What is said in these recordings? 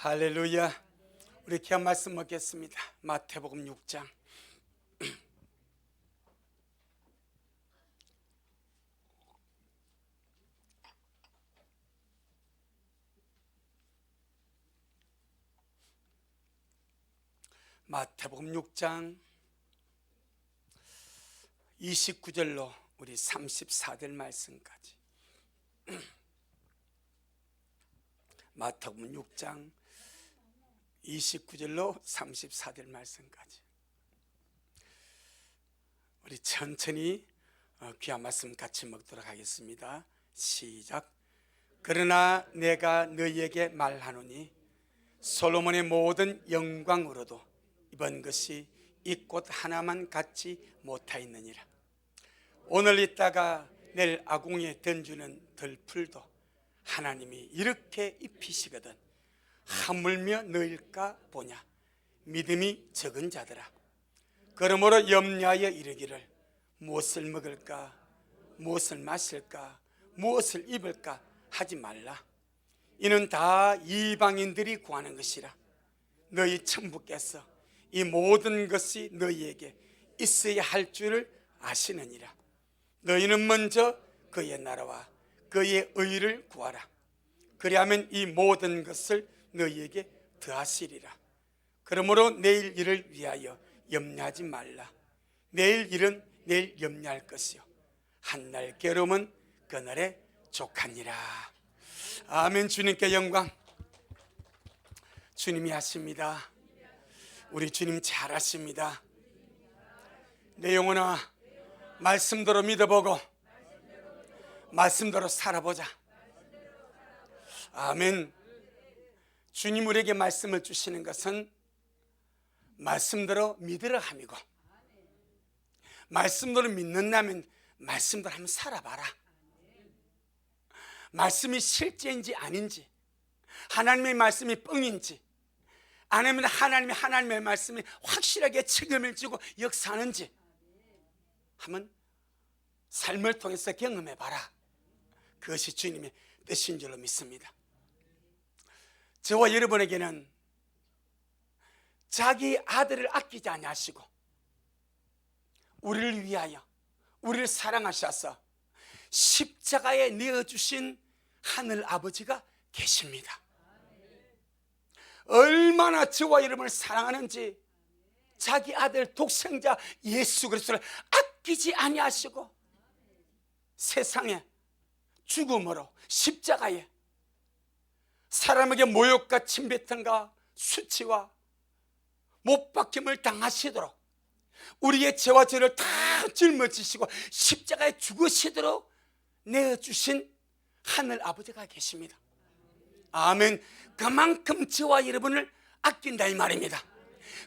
할렐루야. 우리 귀한 말씀 먹겠습니다. 마태복음 6장. 마태복음 6장 29절로 우리 34절 말씀까지. 마태복음 6장 29절로 34절 말씀까지 우리 천천히 귀한 말씀 같이 먹도록 하겠습니다. 시작. 그러나 내가 너희에게 말하노니 솔로몬의 모든 영광으로도 이번 것이 이 꽃 하나만 갖지 못하였느니라. 오늘 있다가 내일 아궁이에 던지는 들풀도 하나님이 이렇게 입히시거든 하물며 너일까 보냐. 믿음이 적은 자들아, 그러므로 염려하여 이르기를 무엇을 먹을까, 무엇을 마실까, 무엇을 입을까 하지 말라. 이는 다 이방인들이 구하는 것이라. 너희 천부께서 이 모든 것이 너희에게 있어야 할 줄을 아시느니라. 너희는 먼저 그의 나라와 그의 의를 구하라. 그리하면 이 모든 것을 너희에게 더하시리라. 그러므로 내일 일을 위하여 염려하지 말라. 내일 일은 내일 염려할 것이요 한날 괴로움은 그날에 족하니라. 아멘. 주님께 영광. 주님이 하십니다. 우리 주님 잘하십니다. 내 영혼아, 말씀대로 믿어보고 말씀대로 살아보자. 아멘. 주님 우리에게 말씀을 주시는 것은 말씀대로 믿으라 함이고, 말씀대로 믿는다면 말씀대로 한번 살아봐라. 말씀이 실제인지 아닌지, 하나님의 말씀이 뻥인지, 아니면 하나님의 말씀이 확실하게 책임을 지고 역사하는지 한번 삶을 통해서 경험해봐라. 그것이 주님의 뜻인 줄로 믿습니다. 저와 여러분에게는 자기 아들을 아끼지 아니하시고 우리를 위하여 우리를 사랑하셔서 십자가에 내어주신 하늘 아버지가 계십니다. 얼마나 저와 여러분을 사랑하는지 자기 아들 독생자 예수 그리스도를 아끼지 아니하시고 세상에 죽음으로 십자가에 사람에게 모욕과 침뱉음과 수치와 못박힘을 당하시도록 우리의 죄와 죄를 다 짊어지시고 십자가에 죽으시도록 내어주신 하늘 아버지가 계십니다. 아멘. 그만큼 저와 여러분을 아낀다 이 말입니다.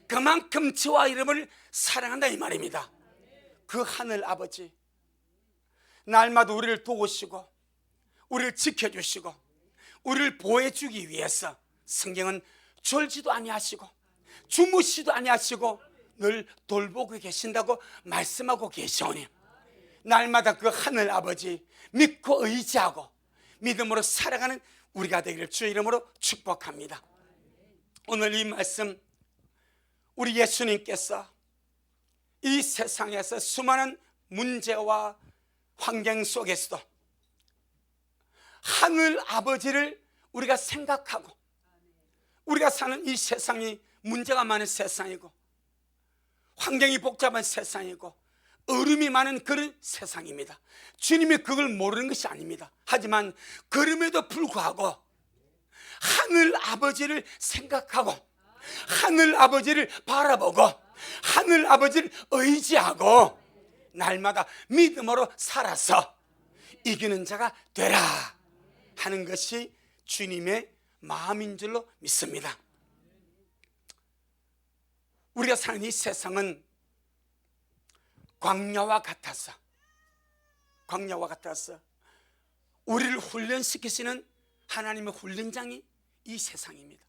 그만큼 저와 여러분을 사랑한다 이 말입니다. 그 하늘 아버지 날마다 우리를 도우시고 우리를 지켜주시고 우리를 보호해주기 위해서 성경은 졸지도 아니하시고 주무시도 아니하시고 늘 돌보고 계신다고 말씀하고 계시오니 날마다 그 하늘 아버지 믿고 의지하고 믿음으로 살아가는 우리가 되기를 주의 이름으로 축복합니다. 오늘 이 말씀, 우리 예수님께서 이 세상에서 수많은 문제와 환경 속에서도 하늘 아버지를 우리가 생각하고, 우리가 사는 이 세상이 문제가 많은 세상이고 환경이 복잡한 세상이고 어려움이 많은 그런 세상입니다. 주님이 그걸 모르는 것이 아닙니다. 하지만 그럼에도 불구하고 하늘 아버지를 생각하고 하늘 아버지를 바라보고 하늘 아버지를 의지하고 날마다 믿음으로 살아서 이기는 자가 되라 하는 것이 주님의 마음인 줄로 믿습니다. 우리가 사는 이 세상은 광야와 같아서 우리를 훈련시키시는 하나님의 훈련장이 이 세상입니다.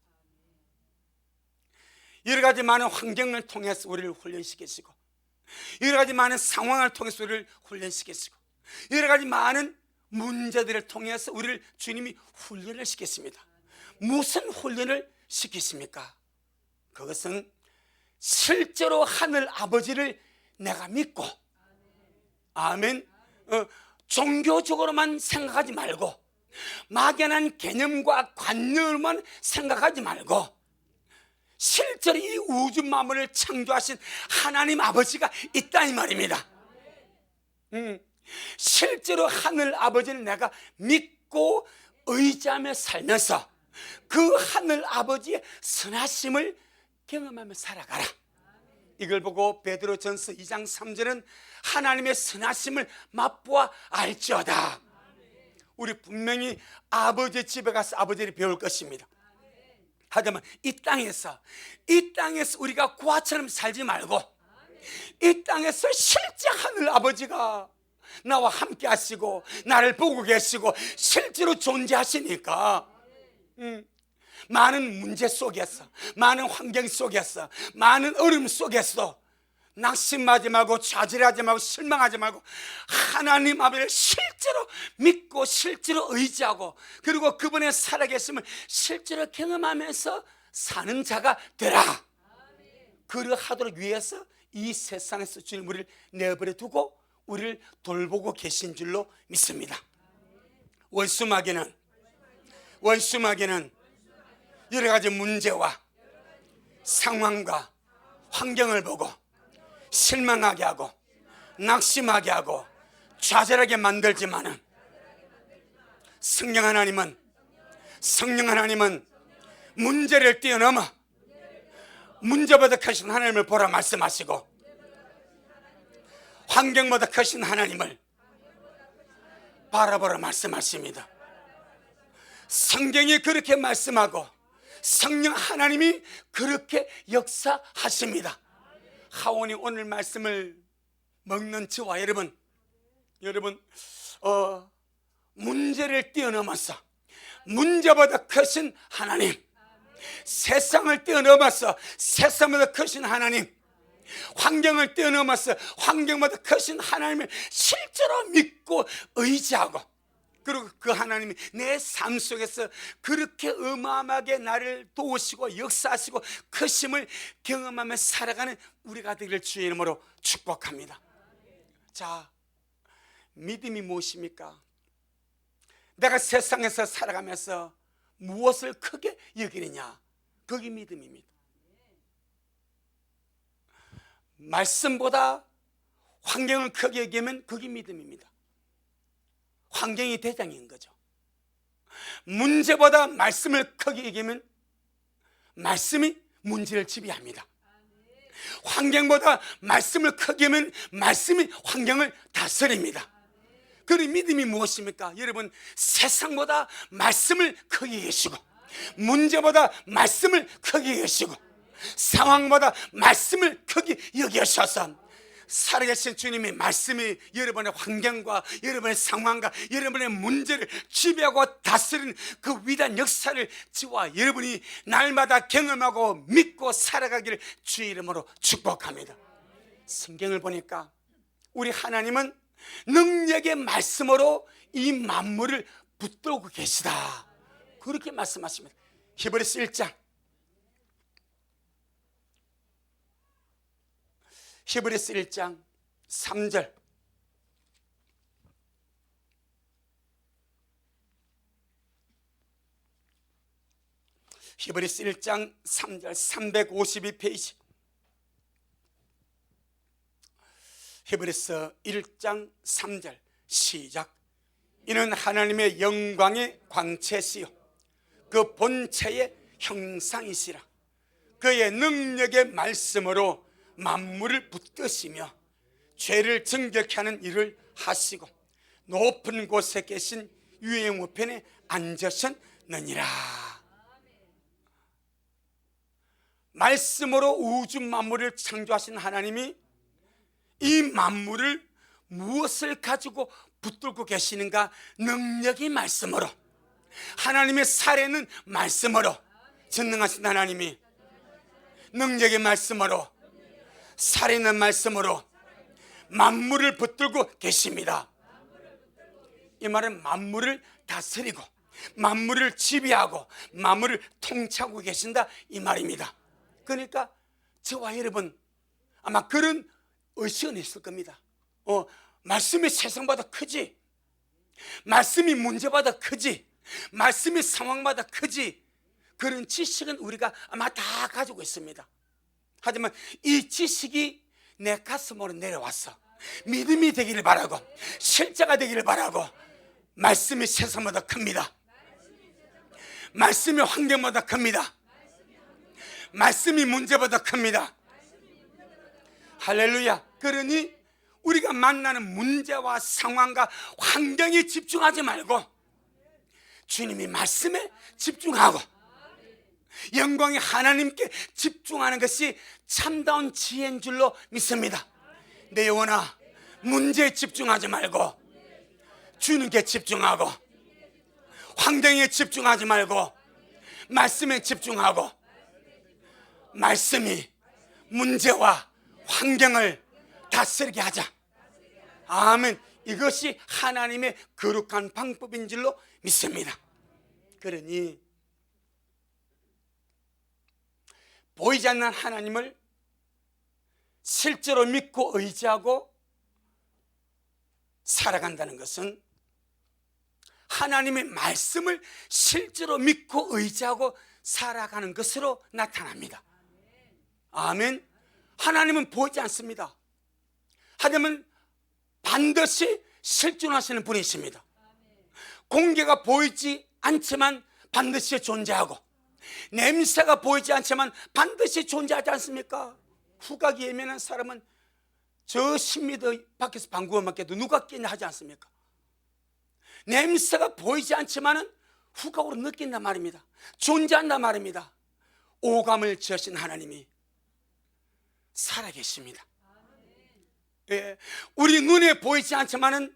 여러 가지 많은 환경을 통해서 우리를 훈련시키시고 여러 가지 많은 상황을 통해서 우리를 훈련시키시고 여러 가지 많은 문제들을 통해서 우리를 주님이 훈련을 시켰습니다. 무슨 훈련을 시키십니까? 그것은 실제로 하늘 아버지를 내가 믿고, 아멘, 종교적으로만 생각하지 말고, 막연한 개념과 관념만 생각하지 말고, 실제로 이 우주 만물을 창조하신 하나님 아버지가 있다 이 말입니다. 실제로 하늘 아버지를 내가 믿고 의지하며 살면서 그 하늘 아버지의 선하심을 경험하며 살아가라. 이걸 보고 베드로전서 2장 3절은 하나님의 선하심을 맛보아 알지어다. 우리 분명히 아버지 집에 가서 아버지를 배울 것입니다. 하지만 이 땅에서 우리가 고아처럼 살지 말고, 이 땅에서 실제 하늘 아버지가 나와 함께 하시고 나를 보고 계시고 실제로 존재하시니까, 많은 문제 속에서, 많은 환경 속에서, 많은 어려움 속에서 낙심하지 말고 좌절하지 말고 실망하지 말고 하나님 아버지를 실제로 믿고 실제로 의지하고, 그리고 그분의 살아계심을 실제로 경험하면서 사는 자가 되라. 그러하도록 위해서 이 세상에서 주님 우리를 내버려 두고 우리를 돌보고 계신 줄로 믿습니다. 원수마귀는 여러 가지 문제와 상황과 환경을 보고 실망하게 하고 낙심하게 하고 좌절하게 만들지만은, 성령 하나님은 문제를 뛰어넘어 문제보다 크신 하나님을 보라 말씀하시고, 환경보다 크신 하나님을 바라보라 말씀하십니다. 성경이 그렇게 말씀하고 성령 하나님이 그렇게 역사하십니다. 하온이 오늘 말씀을 먹는 저와 여러분, 문제를 뛰어넘어서 문제보다 크신 하나님, 세상을 뛰어넘어서 세상보다 크신 하나님, 환경을 뛰어넘어서 환경보다 크신 하나님을 실제로 믿고 의지하고, 그리고 그 하나님이 내 삶 속에서 그렇게 어마어마하게 나를 도우시고 역사하시고 크심을 경험하며 살아가는 우리가 되기를 주의 이름으로 축복합니다. 자, 믿음이 무엇입니까? 내가 세상에서 살아가면서 무엇을 크게 여기느냐, 그게 믿음입니다. 말씀보다 환경을 크게 여기면 그게 믿음입니다. 환경이 대장인 거죠. 문제보다 말씀을 크게 여기면 말씀이 문제를 지배합니다. 환경보다 말씀을 크게 여기면 말씀이 환경을 다스립니다. 그 믿음이 무엇입니까? 여러분, 세상보다 말씀을 크게 여기시고, 문제보다 말씀을 크게 여기시고, 상황보다 말씀을 크게 여기셔서 살아계신 주님의 말씀이 여러분의 환경과 여러분의 상황과 여러분의 문제를 지배하고 다스리는 그 위대한 역사를 저와 여러분이 날마다 경험하고 믿고 살아가기를 주의 이름으로 축복합니다. 성경을 보니까 우리 하나님은 능력의 말씀으로 이 만물을 붙들고 계시다, 그렇게 말씀하십니다. 히브리서 1장 히브리서 1장 3절, 히브리서 1장 3절 352페이지, 히브리서 1장 3절 시작. 이는 하나님의 영광의 광채시요 그 본체의 형상이시라. 그의 능력의 말씀으로 만물을 붙드시며 죄를 정결케 하는 일을 하시고 높은 곳에 계신 유의 우편에 앉으셨느니라. 말씀으로 우주 만물을 창조하신 하나님이 이 만물을 무엇을 가지고 붙들고 계시는가? 능력이 말씀으로, 하나님의 살에는 말씀으로, 전능하신 하나님이 능력의 말씀으로, 살아있는 말씀으로 만물을 붙들고 계십니다. 이 말은 만물을 다스리고 만물을 지배하고 만물을 통치하고 계신다 이 말입니다. 그러니까 저와 여러분 아마 그런 의식은 있을 겁니다. 말씀이 세상보다 크지, 말씀이 문제보다 크지, 말씀이 상황마다 크지, 그런 지식은 우리가 아마 다 가지고 있습니다. 하지만 이 지식이 내 가슴으로 내려와서 믿음이 되기를 바라고 실제가 되기를 바라고, 말씀이 세상보다 큽니다. 말씀이 환경보다 큽니다. 말씀이 문제보다 큽니다. 할렐루야. 그러니 우리가 만나는 문제와 상황과 환경에 집중하지 말고 주님이 말씀에 집중하고 영광의 하나님께 집중하는 것이 참다운 지혜인 줄로 믿습니다. 내 영혼아, 문제에 집중하지 말고 주님께 집중하고, 환경에 집중하지 말고 말씀에 집중하고, 말씀이 문제와 환경을 다스리게 하자. 아멘. 이것이 하나님의 거룩한 방법인 줄로 믿습니다. 그러니 보이지 않는 하나님을 실제로 믿고 의지하고 살아간다는 것은 하나님의 말씀을 실제로 믿고 의지하고 살아가는 것으로 나타납니다. 아멘. 하나님은 보이지 않습니다. 하지만 반드시 실존하시는 분이십니다. 공기가 보이지 않지만 반드시 존재하고, 냄새가 보이지 않지만 반드시 존재하지 않습니까? 후각이 예민한 사람은 저 10m 밖에서 방구만 맞게도 누가 끼냐 하지 않습니까? 냄새가 보이지 않지만 후각으로 느낀단 말입니다. 존재한단 말입니다. 오감을 지으신 하나님이 살아계십니다. 예, 우리 눈에 보이지 않지만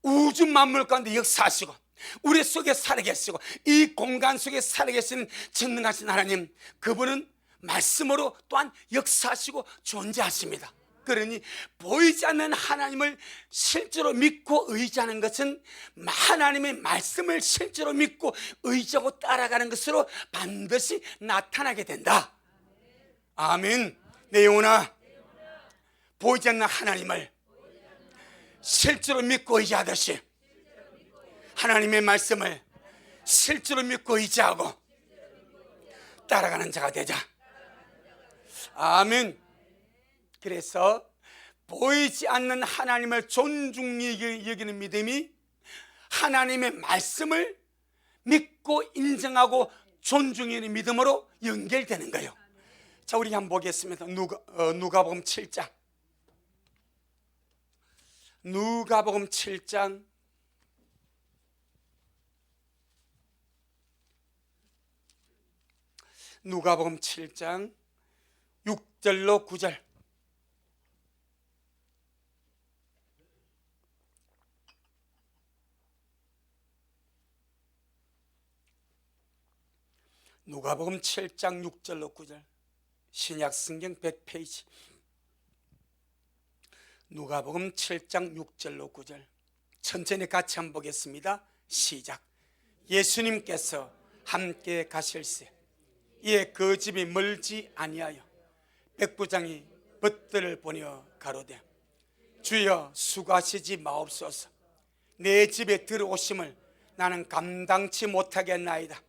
우주 만물 가운데 역사하시고 우리 속에 살아계시고 이 공간 속에 살아계시는 전능하신 하나님, 그분은 말씀으로 또한 역사하시고 존재하십니다. 그러니 보이지 않는 하나님을 실제로 믿고 의지하는 것은 하나님의 말씀을 실제로 믿고 의지하고 따라가는 것으로 반드시 나타나게 된다. 아멘. 내 영혼아, 보이지 않는 하나님을 실제로 믿고 의지하듯이 하나님의 말씀을 실제로 믿고 의지하고 따라가는 자가 되자. 아멘. 그래서 보이지 않는 하나님을 존중히 여기는 믿음이 하나님의 말씀을 믿고 인정하고 존중히 여기는 믿음으로 연결되는 거예요. 자, 우리 한번 보겠습니다. 누가복음 7장. 누가복음 7장 누가복음 7장 6절로 9절. 누가복음 7장 6절로 9절. 신약 성경 100페이지. 누가복음 7장 6절로 9절. 천천히 같이 한번 보겠습니다. 시작. 예수님께서 함께 가실새 이에 그 집이 멀지 아니하여 백부장이 벗들을 보내어 가로되, 주여 수고하시지 마옵소서. 내 집에 들어오심을 나는 감당치 못하겠나이다.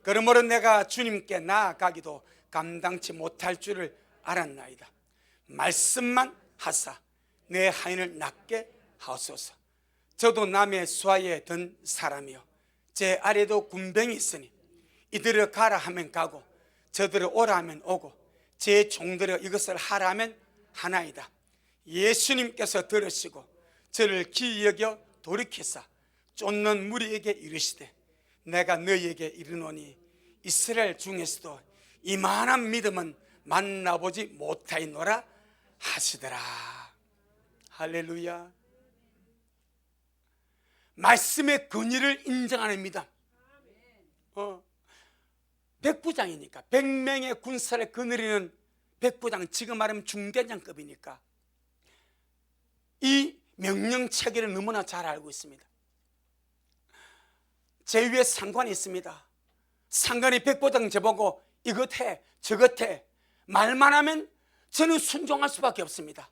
그러므로 내가 주님께 나아가기도 감당치 못할 줄을 알았나이다. 말씀만 하사 내 하인을 낫게 하소서. 저도 남의 수하에 든 사람이요 제 아래도 군병이 있으니 이들을 가라 하면 가고 저들을 오라 하면 오고 제 종들을 이것을 하라 하면 하나이다. 예수님께서 들으시고 저를 기이 여겨 돌이키사 쫓는 무리에게 이르시되, 내가 너희에게 이르노니 이스라엘 중에서도 이만한 믿음은 만나보지 못하였노라 하시더라. 할렐루야. 말씀의 근위를 인정하는 믿음. 백부장이니까 100명의 군사를 거느리는 백부장, 지금 말하면 중대장급이니까 이 명령 체계를 너무나 잘 알고 있습니다. 제 위에 상관이 있습니다. 상관이 백부장 저보고 이것 해 저것 해 말만 하면 저는 순종할 수밖에 없습니다.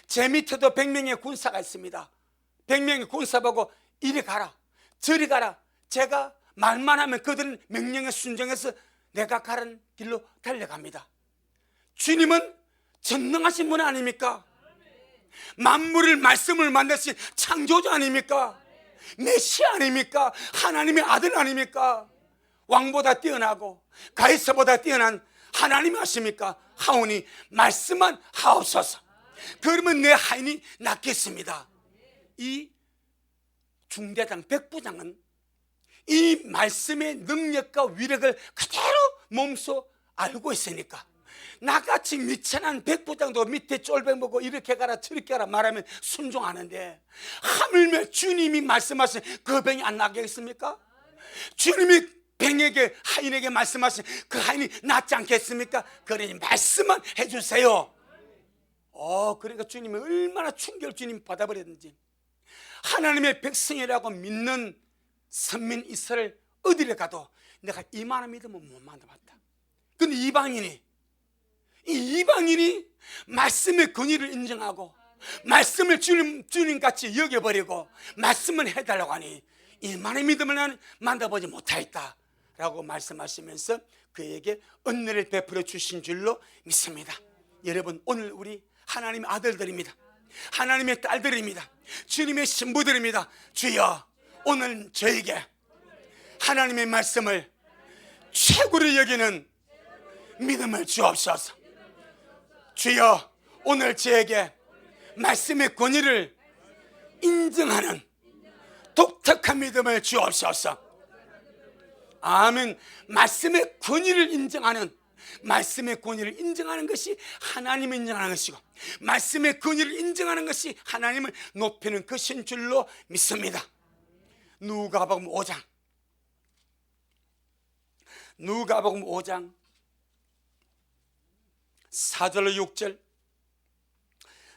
제 밑에도 100명의 군사가 있습니다. 100명의 군사 보고 이리 가라 저리 가라, 제가 말만 하면 그들은 명령에 순종해서 내가 가는 길로 달려갑니다. 주님은 전능하신 분 아닙니까? 만물을 말씀을 만드신 창조주 아닙니까? 메시아 아닙니까? 하나님의 아들 아닙니까? 왕보다 뛰어나고 가이사보다 뛰어난 하나님 아십니까? 하오니 말씀만 하옵소서. 그러면 내 하인이 낫겠습니다. 이 중대장 백부장은 이 말씀의 능력과 위력을 그대로 몸소 알고 있으니까 나같이 미천한 백부장도 밑에 쫄배 먹고 이렇게 가라 저렇게 가라 말하면 순종하는데, 하물며 주님이 말씀하신 그 병이 안 나겠습니까? 주님이 병에게 하인에게 말씀하신 그 하인이 낫지 않겠습니까? 그러니 말씀만 해주세요. 그러니까 주님이 얼마나 충격을 주님 받아버렸는지. 하나님의 백성이라고 믿는 선민 이스라엘 어디를 가도 내가 이만한 믿음은 못 만나봤다. 근데 이방인이 말씀의 권위를 인정하고 말씀을 주님같이 여겨버리고 말씀을 해달라고 하니 이만한 믿음을 나는 만나보지 못하겠다 라고 말씀하시면서 그에게 은혜를 베풀어 주신 줄로 믿습니다. 여러분, 오늘 우리 하나님의 아들들입니다. 하나님의 딸들입니다. 주님의 신부들입니다. 주여, 오늘 저에게 하나님의 말씀을 최고로 여기는 믿음을 주옵소서. 주여, 오늘 저에게 말씀의 권위를 인정하는 독특한 믿음을 주옵소서. 아멘. 말씀의 권위를 인정하는, 말씀의 권위를 인정하는 것이 하나님을 인정하는 것이고 말씀의 권위를 인정하는 것이 하나님을 높이는 것인 줄로 믿습니다. 누가복음 5장 4절로 6절,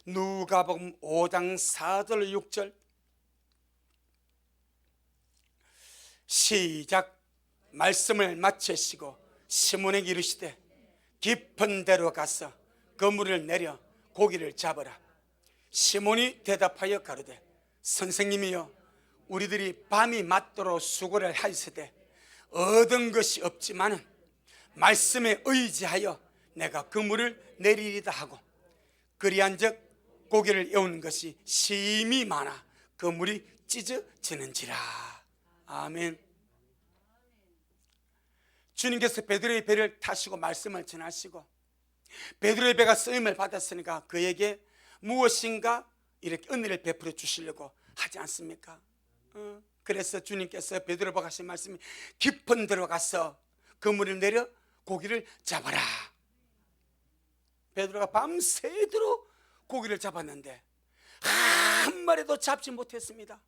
누가복음 5장 4절로 6절 시작. 말씀을 마치시고 시몬에게 이르시되 깊은 데로 가서 그물을 내려 고기를 잡으라. 시몬이 대답하여 가로되 선생님이여, 우리들이 밤이 맞도록 수고를 하였으되 얻은 것이 없지만은 말씀에 의지하여 내가 그물을 내리리다 하고, 그리한즉 고기를 에우는 것이 심히 많아 그물이 찢어지는지라. 아멘. 주님께서 베드로의 배를 타시고 말씀을 전하시고 베드로의 배가 쓰임을 받았으니까 그에게 무엇인가 이렇게 은혜를 베풀어 주시려고 하지 않습니까? 그래서 주님께서 베드로 보고 하신 말씀이 깊은 데로 가서 그물을 내려 고기를 잡아라. 베드로가 밤새도록 고기를 잡았는데 한 마리도 잡지 못했습니다.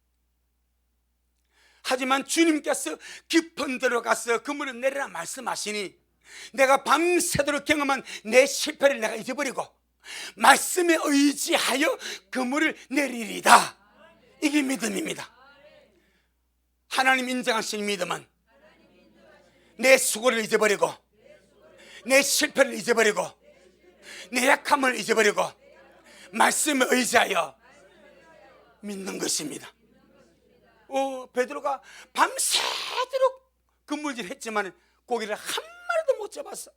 하지만 주님께서 깊은 데로 가서 그물을 내리라 말씀하시니 내가 밤새도록 경험한 내 실패를 내가 잊어버리고 말씀에 의지하여 그물을 내리리다. 이게 믿음입니다. 하나님 인정하신 믿음은 내 수고를 잊어버리고 내 실패를 잊어버리고 내 약함을 잊어버리고 말씀에 의지하여 믿는 것입니다. 베드로가 밤새도록 그물질 했지만 고기를 한 마리도 못 잡았어.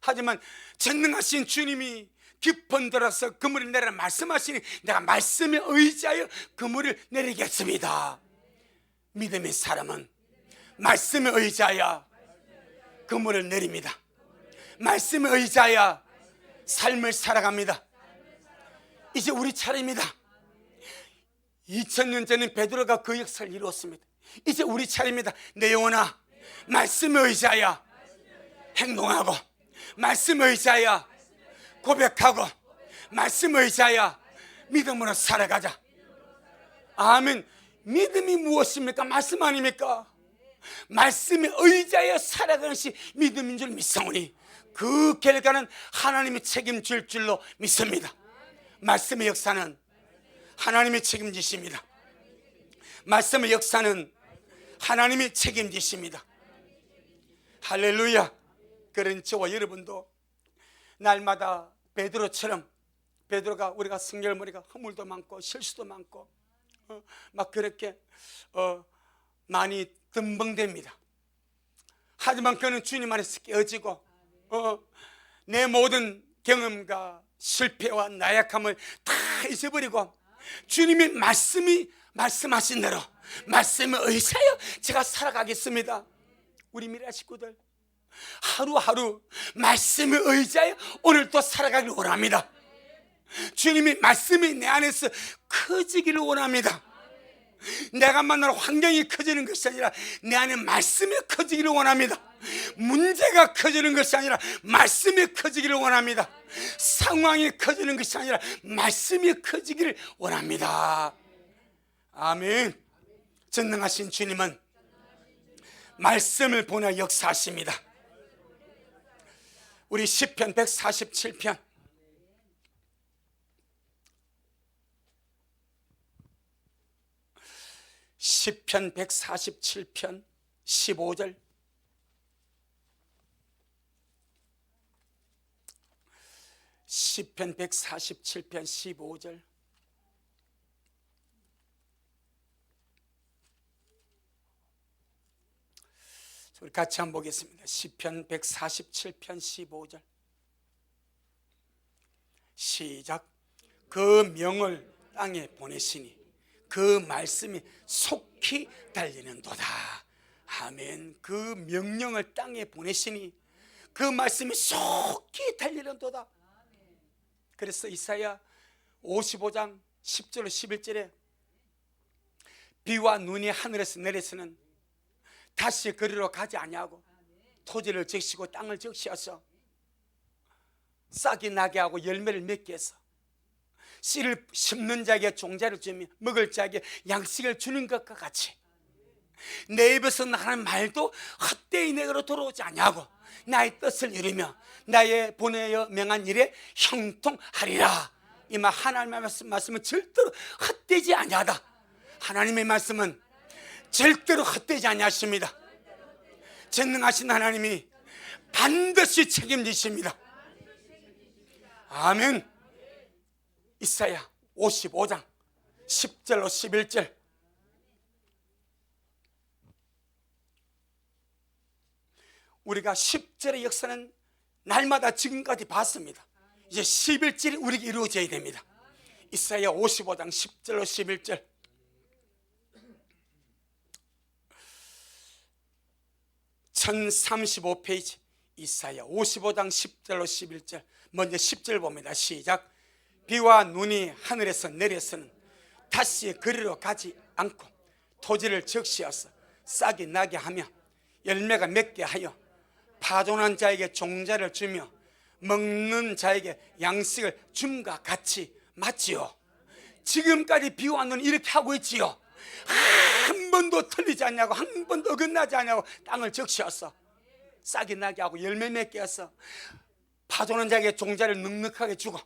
하지만 전능하신 주님이 깊은 데로서 그물을 내리라 말씀하시니 내가 말씀에 의지하여 그물을 내리겠습니다. 믿음의 사람은 말씀에 의지하여 그물을 내립니다. 말씀에 의지하여 삶을 살아갑니다. 이제 우리 차례입니다. 2000년 전에 베드로가 그 역사를 이루었습니다. 이제 우리 차례입니다. 내 영혼아, 말씀에 의지하여 행동하고 말씀에 의지하여 고백하고 말씀에 의지하여 믿음으로 살아가자. 아멘. 믿음이 무엇입니까? 말씀 아닙니까? 말씀에 의지하여 살아가는 것이 믿음인 줄 믿사오니 그 결과는 하나님이 책임질 줄로 믿습니다. 말씀의 역사는 하나님이 책임지십니다. 말씀의 역사는 하나님이 책임지십니다. 할렐루야. 그런 저와 여러분도 날마다 베드로처럼, 베드로가 우리가 성경을 보니까 허물도 많고 실수도 많고 막 그렇게 많이 덤벙댑니다. 하지만 그는 주님 안에서 깨어지고 내 모든 경험과 실패와 나약함을 다 잊어버리고 주님의 말씀하신 대로 말씀에 의지하여 제가 살아가겠습니다. 우리 미래 식구들 하루하루 말씀에 의지하여 오늘도 살아가길 원합니다. 주님의 말씀이 내 안에서 커지기를 원합니다. 내가 만나는 환경이 커지는 것이 아니라 내 안에 말씀이 커지기를 원합니다. 문제가 커지는 것이 아니라 말씀이 커지기를 원합니다. 상황이 커지는 것이 아니라 말씀이 커지기를 원합니다. 아멘. 전능하신 주님은 말씀을 보내 역사하십니다. 우리 시편 147편 시편 147편 15절 시편 147편 15절 우리 같이 한번 보겠습니다. 시편 147편 15절 시작. 그 명을 땅에 보내시니 그 말씀이 속히 달리는도다. 아멘. 그 명령을 땅에 보내시니 그 말씀이 속히 달리는도다. 그래서 이사야 55장 10절 11절에 비와 눈이 하늘에서 내려서는 다시 그리로 가지 아니하고 토지를 적시고 땅을 적시어서 싹이 나게 하고 열매를 맺게 해서 씨를 심는 자에게 종자를 주며 먹을 자에게 양식을 주는 것과 같이 내 입에서 나가는 말도 헛되이 내게로 돌아오지 아니하고 나의 뜻을 이루며 나의 보내어 명한 일에 형통하리라. 이 말 하나님의 말씀은 절대로 헛되지 아니하다. 하나님의 말씀은 절대로 헛되지 아니하십니다. 전능하신 하나님이 반드시 책임지십니다. 아멘. 이사야 55장 10절로 11절 우리가 10절의 역사는 날마다 지금까지 봤습니다. 이제 11절이 우리에게 이루어져야 됩니다. 이사야 55장 10절로 11절 1035페이지 이사야 55장 10절로 11절 먼저 10절 봅니다. 시작. 비와 눈이 하늘에서 내려서는 다시 그리로 가지 않고 토지를 적시어서 싹이 나게 하며 열매가 맺게 하여 파종한 자에게 종자를 주며 먹는 자에게 양식을 줌과 같이 맞지요. 지금까지 비와 눈이 이렇게 하고 있지요. 한 번도 틀리지 않냐고, 한 번도 어긋나지 않냐고 땅을 적시어서 싹이 나게 하고 열매 맺게 해서 파종하는 자에게 종자를 넉넉하게 주고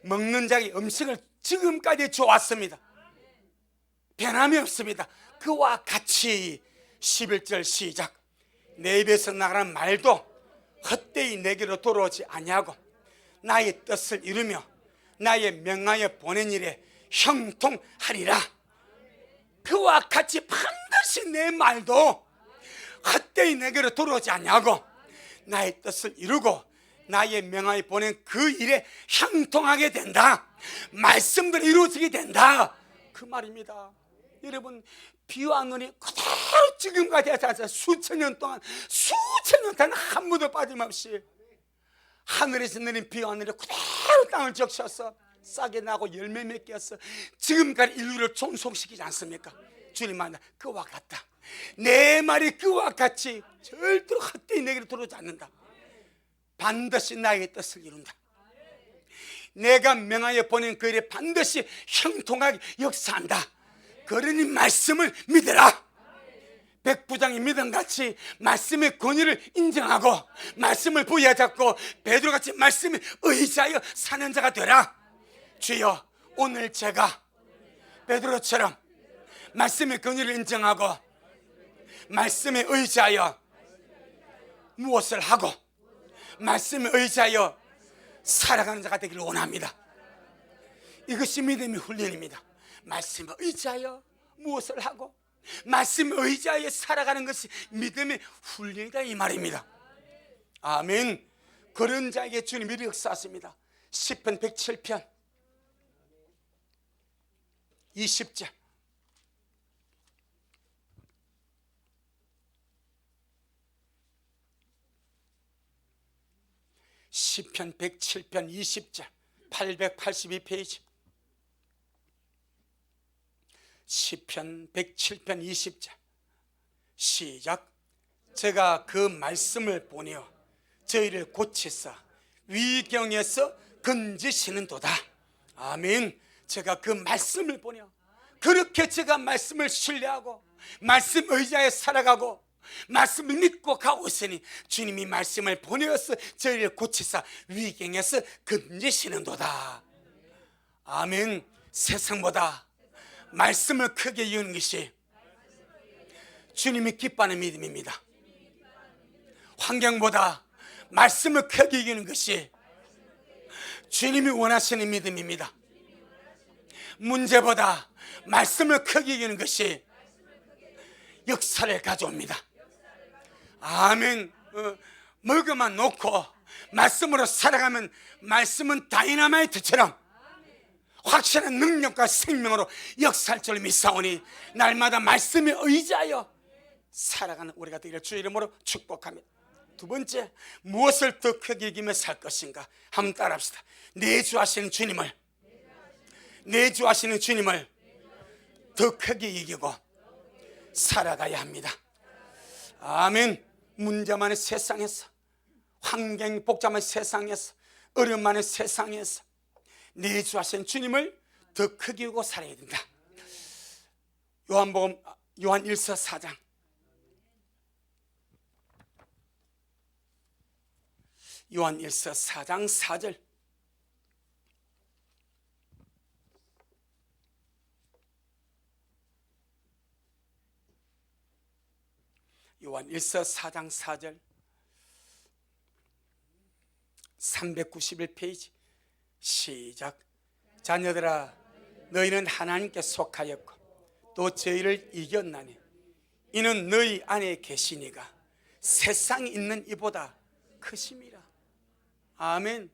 먹는 자에게 음식을 지금까지 줘왔습니다. 변함이 없습니다. 그와 같이 11절 시작. 내 입에서 나가는 말도 헛되이 내게로 돌아오지 아니하고 나의 뜻을 이루며 나의 명하여 보낸 일에 형통하리라. 그와 같이 반드시 내 말도 헛되이 내게로 돌아오지 아니하고 나의 뜻을 이루고 나의 명하여 보낸 그 일에 형통하게 된다. 말씀대로 이루어지게 된다. 그 말입니다. 여러분, 비와 눈이 그대로 지금까지 수천 년 동안 단 한 번도 빠짐없이 하늘에서 내린 비와 눈이 그대로 땅을 적셔서 싹이 나고 열매 맺게 해서 지금까지 인류를 종속시키지 않습니까? 주님 만나 그와 같다. 내 말이 그와 같이 절대로 헛되이 내게로 들어오지 않는다. 반드시 나의 뜻을 이룬다. 내가 명하여 보낸 그 일에 반드시 형통하게 역사한다. 그러니 말씀을 믿으라. 백부장이 믿음같이 말씀의 권위를 인정하고 말씀을 부여잡고 베드로같이 말씀에 의지하여 사는 자가 되라. 주여, 오늘 제가 베드로처럼 말씀의 권위를 인정하고 말씀에 의지하여 무엇을 하고 말씀에 의지하여 살아가는 자가 되기를 원합니다. 이것이 믿음의 훈련입니다. 말씀에 의지하여 무엇을 하고 말씀에 의지하여 살아가는 것이 믿음의 훈련이다, 이 말입니다. 아멘. 그런 자에게 주님이 역사하십니다. 시편 107편 20절. 시편 107편 20절 882페이지. 시편 107편 20절 시작. 제가 그 말씀을 보내어 저희를 고치사 위경에서 건지시는도다. 아멘. 제가 그 말씀을 보내어, 그렇게 제가 말씀을 신뢰하고 말씀 의지하에 살아가고 말씀을 믿고 가고 있으니 주님이 말씀을 보내어서 저희를 고치사 위경에서 건지시는도다. 아멘. 세상보다 말씀을 크게 여는 것이 주님이 기뻐하는 믿음입니다. 환경보다 말씀을 크게 여는 것이 주님이 원하시는 믿음입니다. 문제보다 말씀을 크게 여는 것이 역사를 가져옵니다. 아멘. 먹어만 놓고 말씀으로 살아가면 말씀은 다이너마이트처럼 확실한 능력과 생명으로 역사할 줄 믿사오니 날마다 말씀에 의지하여 살아가는 우리가 되기를 주의 이름으로 축복합니다. 두 번째, 무엇을 더 크게 이기며 살 것인가? 한번 따라합시다. 내주하시는 주님을 더 크게 이기고 살아가야 합니다. 아멘. 문제 많은 세상에서, 환경이 복잡한 세상에서, 어려움 많은 세상에서 내주하신 주님을 더 크게 이기고 살아야 된다. 요한 1서 4장 요한 1서 4장 4절. 요한 1서 4장 4절 391페이지 시작. 자녀들아, 너희는 하나님께 속하였고 또 저희를 이겼나니 이는 너희 안에 계시니가 세상에 있는 이보다 크심이라. 아멘.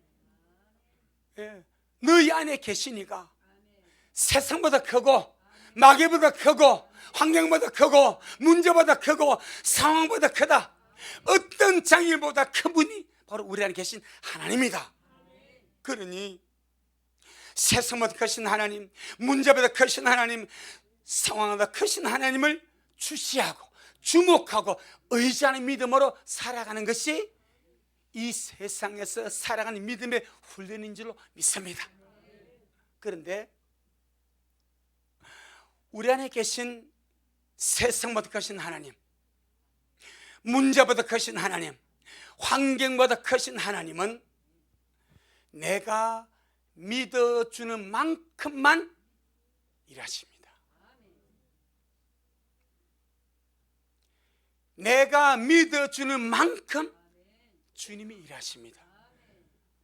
예. 너희 안에 계시니까 세상보다 크고 마귀보다 크고 환경보다 크고 문제보다 크고 상황보다 크다. 어떤 장애보다 큰 분이 바로 우리 안에 계신 하나님이다. 그러니 세상보다 크신 하나님, 문제보다 크신 하나님, 상황보다 크신 하나님을 주시하고 주목하고 의지하는 믿음으로 살아가는 것이 이 세상에서 살아가는 믿음의 훈련인 줄로 믿습니다. 그런데 우리 안에 계신 세상보다 크신 하나님, 문제보다 크신 하나님, 환경보다 크신 하나님은 내가 믿어주는 만큼만 일하십니다. 내가 믿어주는 만큼 주님이 일하십니다.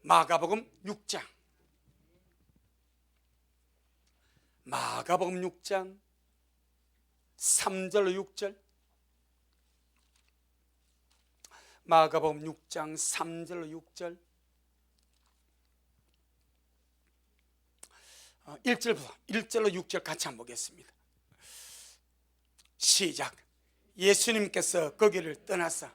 마가복음 6장 3절로 6절. 마가복음 6장 3절로 6절. 1절로 6절 같이 한번 보겠습니다. 시작. 예수님께서 거기를 떠나서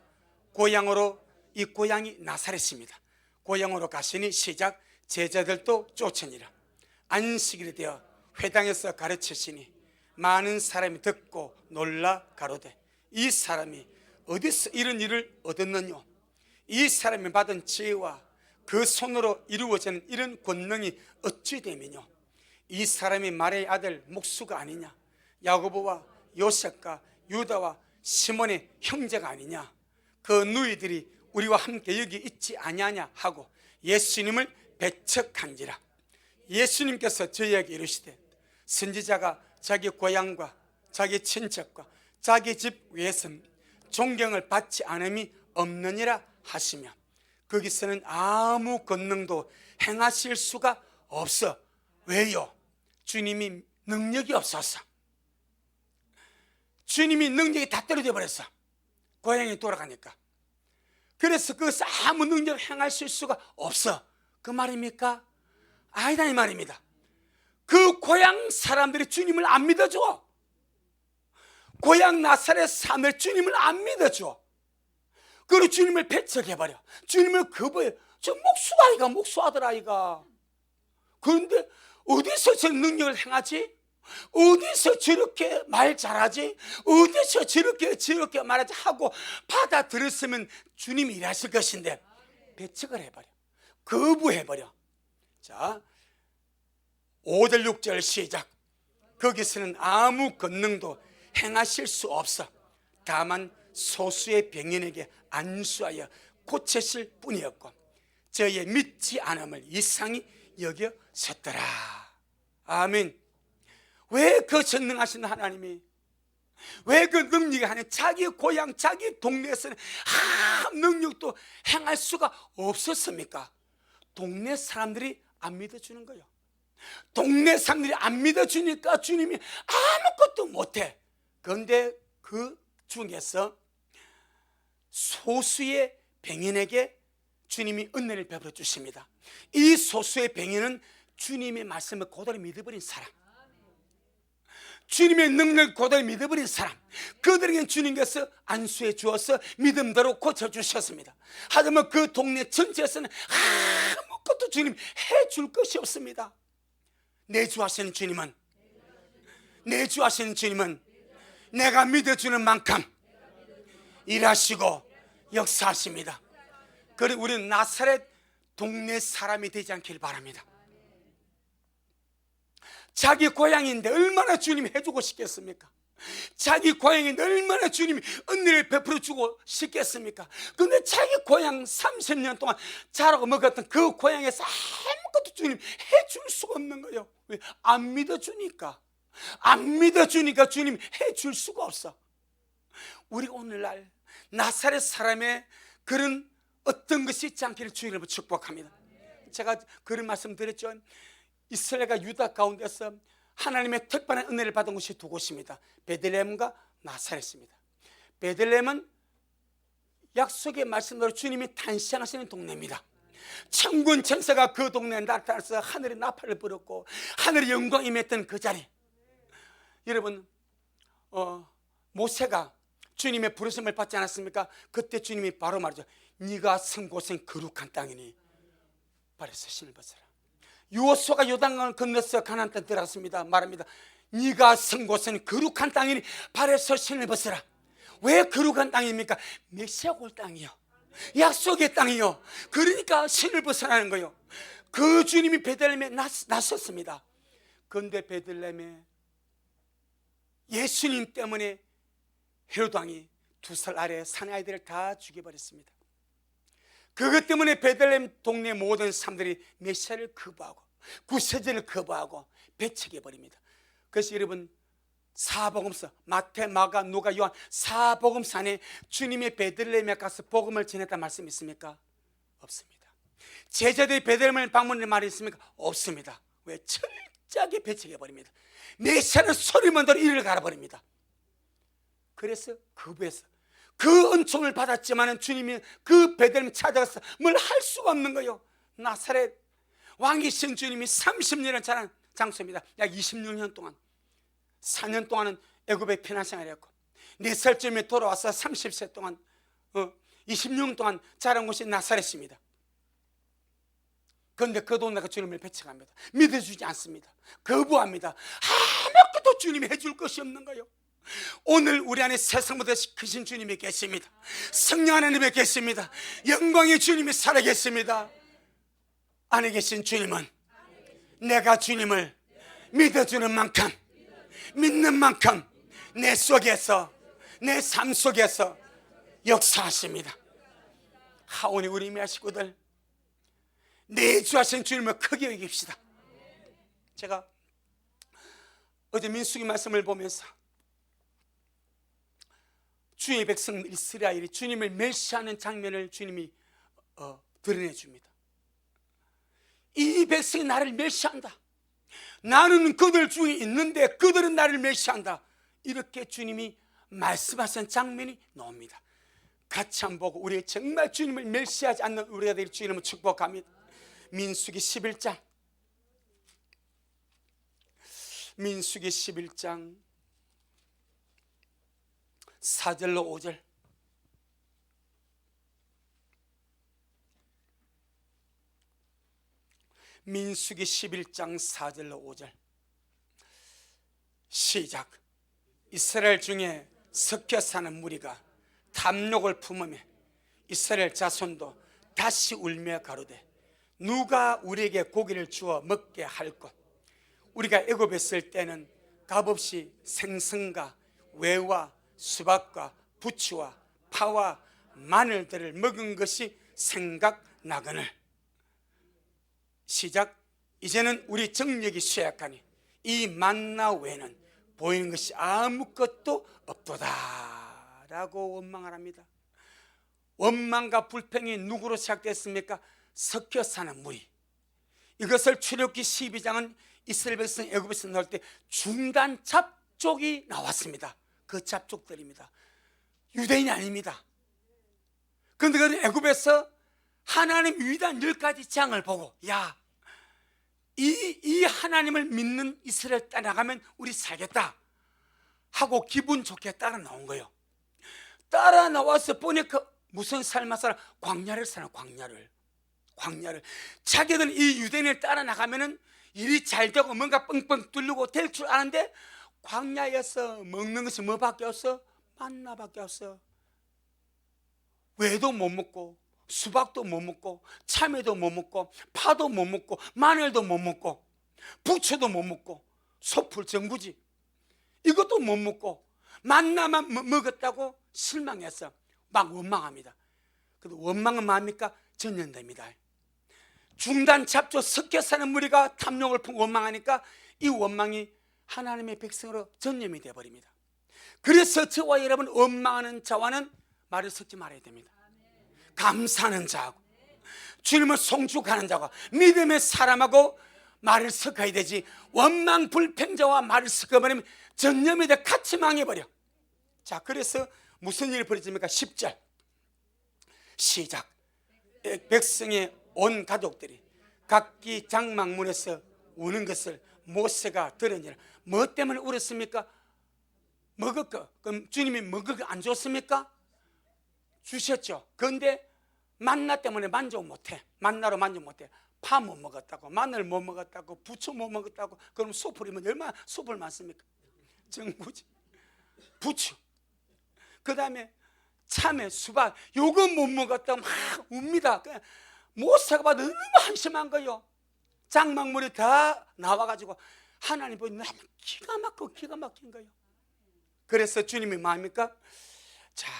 고향으로, 이 고향이 나사렛입니다. 고향으로 가시니 시작. 제자들도 쫓으니라. 안식일이 되어 회당에서 가르치시니 많은 사람이 듣고 놀라 가로되 이 사람이 어디서 이런 일을 얻었느냐? 이 사람이 받은 지혜와 그 손으로 이루어지는 이런 권능이 어찌 되면요? 이 사람이 마리아의 아들 목수가 아니냐? 야고보와 요셉과 유다와 시몬의 형제가 아니냐? 그 누이들이 우리와 함께 여기 있지 아니하냐 하고 예수님을 배척한지라. 예수님께서 저희에게 이르시되 선지자가 자기 고향과 자기 친척과 자기 집 외에서는 존경을 받지 않음이 없느니라 하시며, 거기서는 아무 권능도 행하실 수가 없어. 왜요? 주님이 능력이 없어서. 주님이 능력이 다 떨어져 버렸어. 고향에 돌아가니까. 그래서 그것을 아무 능력을 행하실 수가 없어. 그 말입니까? 아니다 이 말입니다. 그 고향 사람들이 주님을 안 믿어줘. 고향 나사렛 사람들 주님을 안 믿어줘. 그리고 주님을 배척해버려. 주님을 거부해. 저 목수아이가 목수아들아이가. 그런데 어디서 저 능력을 행하지? 어디서 저렇게 말 잘하지? 어디서 저렇게 말하지? 하고 받아들였으면 주님이 일하실 것인데 배척을 해버려. 거부해버려. 자, 5절 6절 시작. 거기서는 아무 권능도 행하실 수 없어. 다만 소수의 병인에게 안수하여 고치실 뿐이었고 저의 믿지 않음을 이상히 여겨졌더라. 아멘. 왜 그 전능하신 하나님이, 왜 그 능력이 하나님, 자기 고향 자기 동네에서는 능력도 행할 수가 없었습니까? 동네 사람들이 안 믿어주는 거예요. 동네 사람들이 안 믿어주니까 주님이 아무것도 못해. 그런데 그 중에서 소수의 병인에게 주님이 은혜를 베풀어 주십니다. 이 소수의 병인은 주님의 말씀을 고대로 믿어버린 사람, 주님의 능력을 고대로 믿어버린 사람, 그들에게 주님께서 안수해 주어서 믿음대로 고쳐주셨습니다. 하지만 그 동네 전체에서는 아무것도 주님 해줄 것이 없습니다. 내주하시는 주님은, 내주하시는 주님은 내가 믿어주는 만큼 일하시고 역사하십니다. 그리고 우리는 나사렛 동네 사람이 되지 않기를 바랍니다. 자기 고향인데 얼마나 주님이 해주고 싶겠습니까? 자기 고향인데 얼마나 주님이 은혜를 베풀어 주고 싶겠습니까? 그런데 자기 고향 30년 동안 자라고 먹었던 그 고향에서 아무것도 주님 해줄 수가 없는 거예요. 왜? 안 믿어주니까. 안 믿어주니까 주님 해줄 수가 없어. 우리가 오늘날 나사렛 사람의 그런 어떤 것이 있지 않기를 주님을 축복합니다. 제가 그런 말씀 드렸죠. 이스라엘과 유다 가운데서 하나님의 특별한 은혜를 받은 곳이 두 곳입니다. 베들레헴과 나사렛입니다. 베들레헴은 약속의 말씀대로 주님이 탄생하시는 동네입니다. 천군 천사가 그 동네에 나타나서 하늘의 나팔을 불었고 하늘의 영광이 임했던 그 자리. 여러분, 모세가 주님의 부르심을 받지 않았습니까? 그때 주님이 바로 말이죠. 네가 선 곳은 거룩한 땅이니 발에서 신을 벗어라. 여호수아가 요단강을 건너서 가나안 땅에 들어갔습니다. 말합니다. 네가 선 곳은 거룩한 땅이니 발에서 신을 벗어라. 왜 거룩한 땅입니까? 메시아 올 땅이요, 약속의 땅이요. 그러니까 신을 벗어라는 거예요. 그 주님이 베들레헴에 나섰습니다. 그런데 베들레헴에 예수님 때문에 헤롯 왕이 2살 아래 사내아이들을 다 죽여버렸습니다. 그것 때문에 베들레헴 동네 모든 사람들이 메시아를 거부하고 구세주를 거부하고 배척해버립니다. 그래서 여러분, 사복음서 마태, 마가, 누가, 요한 사복음서 안에 주님의 베들레헴에 가서 복음을 전했다는 말씀이 있습니까? 없습니다. 제자들이 베들레헴을 방문한 말이 있습니까? 없습니다. 왜? 철저하게 배척해버립니다. 메시아는 소리만 들어 이를 갈아버립니다. 그래서 거부해서 그 은총을 받았지만 주님이 그 베들레헴 찾아가서 뭘 할 수가 없는 거예요. 나사렛 왕이신 주님이 30년을 자란 장소입니다. 약 26년 동안, 4년 동안은 애굽에 피난생활을 했고 4살쯤에 돌아와서 30세 동안 26년 동안 자란 곳이 나사렛입니다. 그런데 그 동네가 주님을 배척합니다. 믿어주지 않습니다. 거부합니다. 아무것도 주님이 해줄 것이 없는 거예요. 오늘 우리 안에 세상보다 크신 주님이 계십니다. 성령 하나님이 계십니다. 영광의 주님이 살아계십니다. 안에 계신 주님은 내가 주님을 믿어주는 만큼, 믿는 만큼 내 속에서, 내 삶 속에서 역사하십니다. 하오니 우리 임의 식구들, 내주하신 주님을 크게 여깁시다. 제가 어제 민수기 말씀을 보면서 주의 백성 이스라엘이 주님을 멸시하는 장면을 주님이 드러내 줍니다. 이 백성이 나를 멸시한다, 나는 그들 중에 있는데 그들은 나를 멸시한다, 이렇게 주님이 말씀하신 장면이 나옵니다. 같이 한번 보고 우리 정말 주님을 멸시하지 않는 우리가 되길 주의 이름으로 축복합니다. 민수기 11장, 민수기 11장 4절로 5절. 민수기 11장 4절로 5절 시작. 이스라엘 중에 섞여 사는 무리가 탐욕을 품으며 이스라엘 자손도 다시 울며 가로되 누가 우리에게 고기를 주어 먹게 할 것? 우리가 애굽에 있을 때는 값없이 생선과 외와 수박과 부추와 파와 마늘들을 먹은 것이 생각나거늘. 시작. 이제는 우리 정력이 쇠약하니 이 만나 외에는 보이는 것이 아무것도 없도다 라고 원망을 합니다. 원망과 불평이 누구로 시작됐습니까? 섞여 사는 무리. 이것을 출애굽기 12장은 이스라엘 백성 애굽에서 나올 때 중단 잡족이 나왔습니다. 그 잡족들입니다. 유대인이 아닙니다. 그런데 그 애굽에서 하나님 위대한 10가지 재앙을 보고 이 하나님을 믿는 이스라엘 따라가면 우리 살겠다 하고 기분 좋게 따라 나온 거예요. 따라 나와서 보니까 무슨 삶을 살아? 광야를 살아. 광야를 자기들은 이 유대인을 따라 나가면은 일이 잘 되고 뭔가 뻥뻥 뚫리고 될 줄 아는데 광야에서 먹는 것이 뭐밖에 없어? 만나밖에 없어. 외도 못 먹고 수박도 못 먹고 참외도 못 먹고 파도 못 먹고 마늘도 못 먹고 부추도 못 먹고 소풀 정부지 이것도 못 먹고 만나만 먹었다고 실망해서 막 원망합니다. 그래도 원망은 뭡니까? 전염됩니다. 중단 잡조 섞여 사는 무리가 탐욕을 품고 원망하니까 이 원망이 하나님의 백성으로 전염이 되어버립니다. 그래서 저와 여러분 원망하는 자와는 말을 섞지 말아야 됩니다. 감사하는 자하고 주님을 송축하는 자와 믿음의 사람하고 말을 섞어야 되지, 원망 불평자와 말을 섞어버리면 전염이 돼 같이 망해버려. 자, 그래서 무슨 일이 벌어집니까? 10절 시작. 백성의 온 가족들이 각기 장막문에서 우는 것을 모세가 들으니라. 뭐 때문에 울었습니까? 먹을 거, 그럼 주님이 먹을 거 안 줬습니까? 주셨죠. 그런데 만나 때문에 만족 못해. 만나로 만족 못해. 파 못 먹었다고, 마늘 못 먹었다고, 부추 못 먹었다고. 그럼 소풀이면 얼마나 소풀 많습니까? 정부지. 부추, 그 다음에 참외, 수박, 요거 못 먹었다고 막 웁니다. 모세가 봐도 너무 한심한 거예요. 장막물이 다 나와가지고 하나님 보니 너무 기가 막힌 거예요. 그래서 주님이 뭐합니까? 자,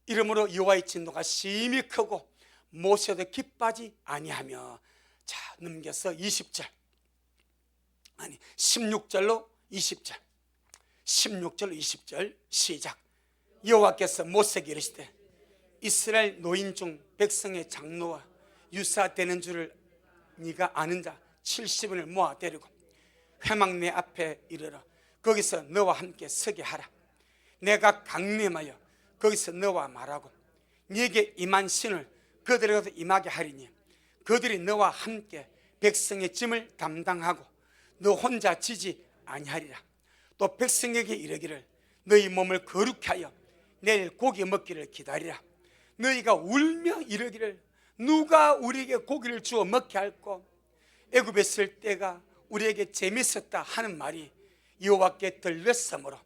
이러므로 여호와의 진노가 심히 크고 모세도 기뻐하지 아니하며. 자, 넘겨서 20절, 아니 16절로 20절, 16절 20절 시작. 여호와께서 모세에게 이르시되 이스라엘 노인 중 백성의 장로와 유사되는 줄을 네가 아는 자 70인을 모아 데리고 회막 내 앞에 이르러 거기서 너와 함께 서게 하라. 내가 강림하여 거기서 너와 말하고 네게 임한 신을 그들에게도 임하게 하리니 그들이 너와 함께 백성의 짐을 담당하고 너 혼자 지지 아니하리라. 또 백성에게 이르기를 너희 몸을 거룩히 하여 내일 고기 먹기를 기다리라. 너희가 울며 이르기를 누가 우리에게 고기를 주어 먹게 할꼬? 애굽에 있을 때가 우리에게 재밌었다 하는 말이 여호와께 들렸으므로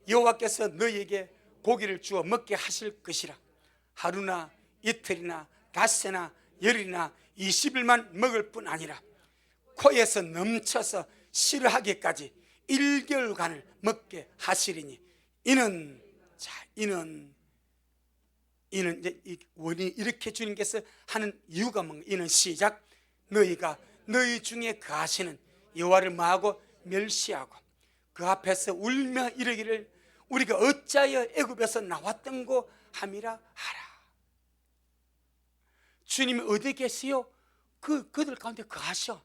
여호와께서 너희에게 고기를 주어 먹게 하실 것이라. 하루나 이틀이나 닷새나 열이나 20일만 먹을 뿐 아니라 코에서 넘쳐서 싫어하기까지 1개월간을 먹게 하시리니 이는 이제 이 원이 이렇게 주님께서 하는 이유가 뭔가? 이는 시작. 너희가 너희 중에 거하시는 여호와를 뭐하고 멸시하고 그 앞에서 울며 이르기를 우리가 어찌하여 애굽에서 나왔던 고 함이라 하라. 주님이 어디 계시요? 그들 가운데 거하셔.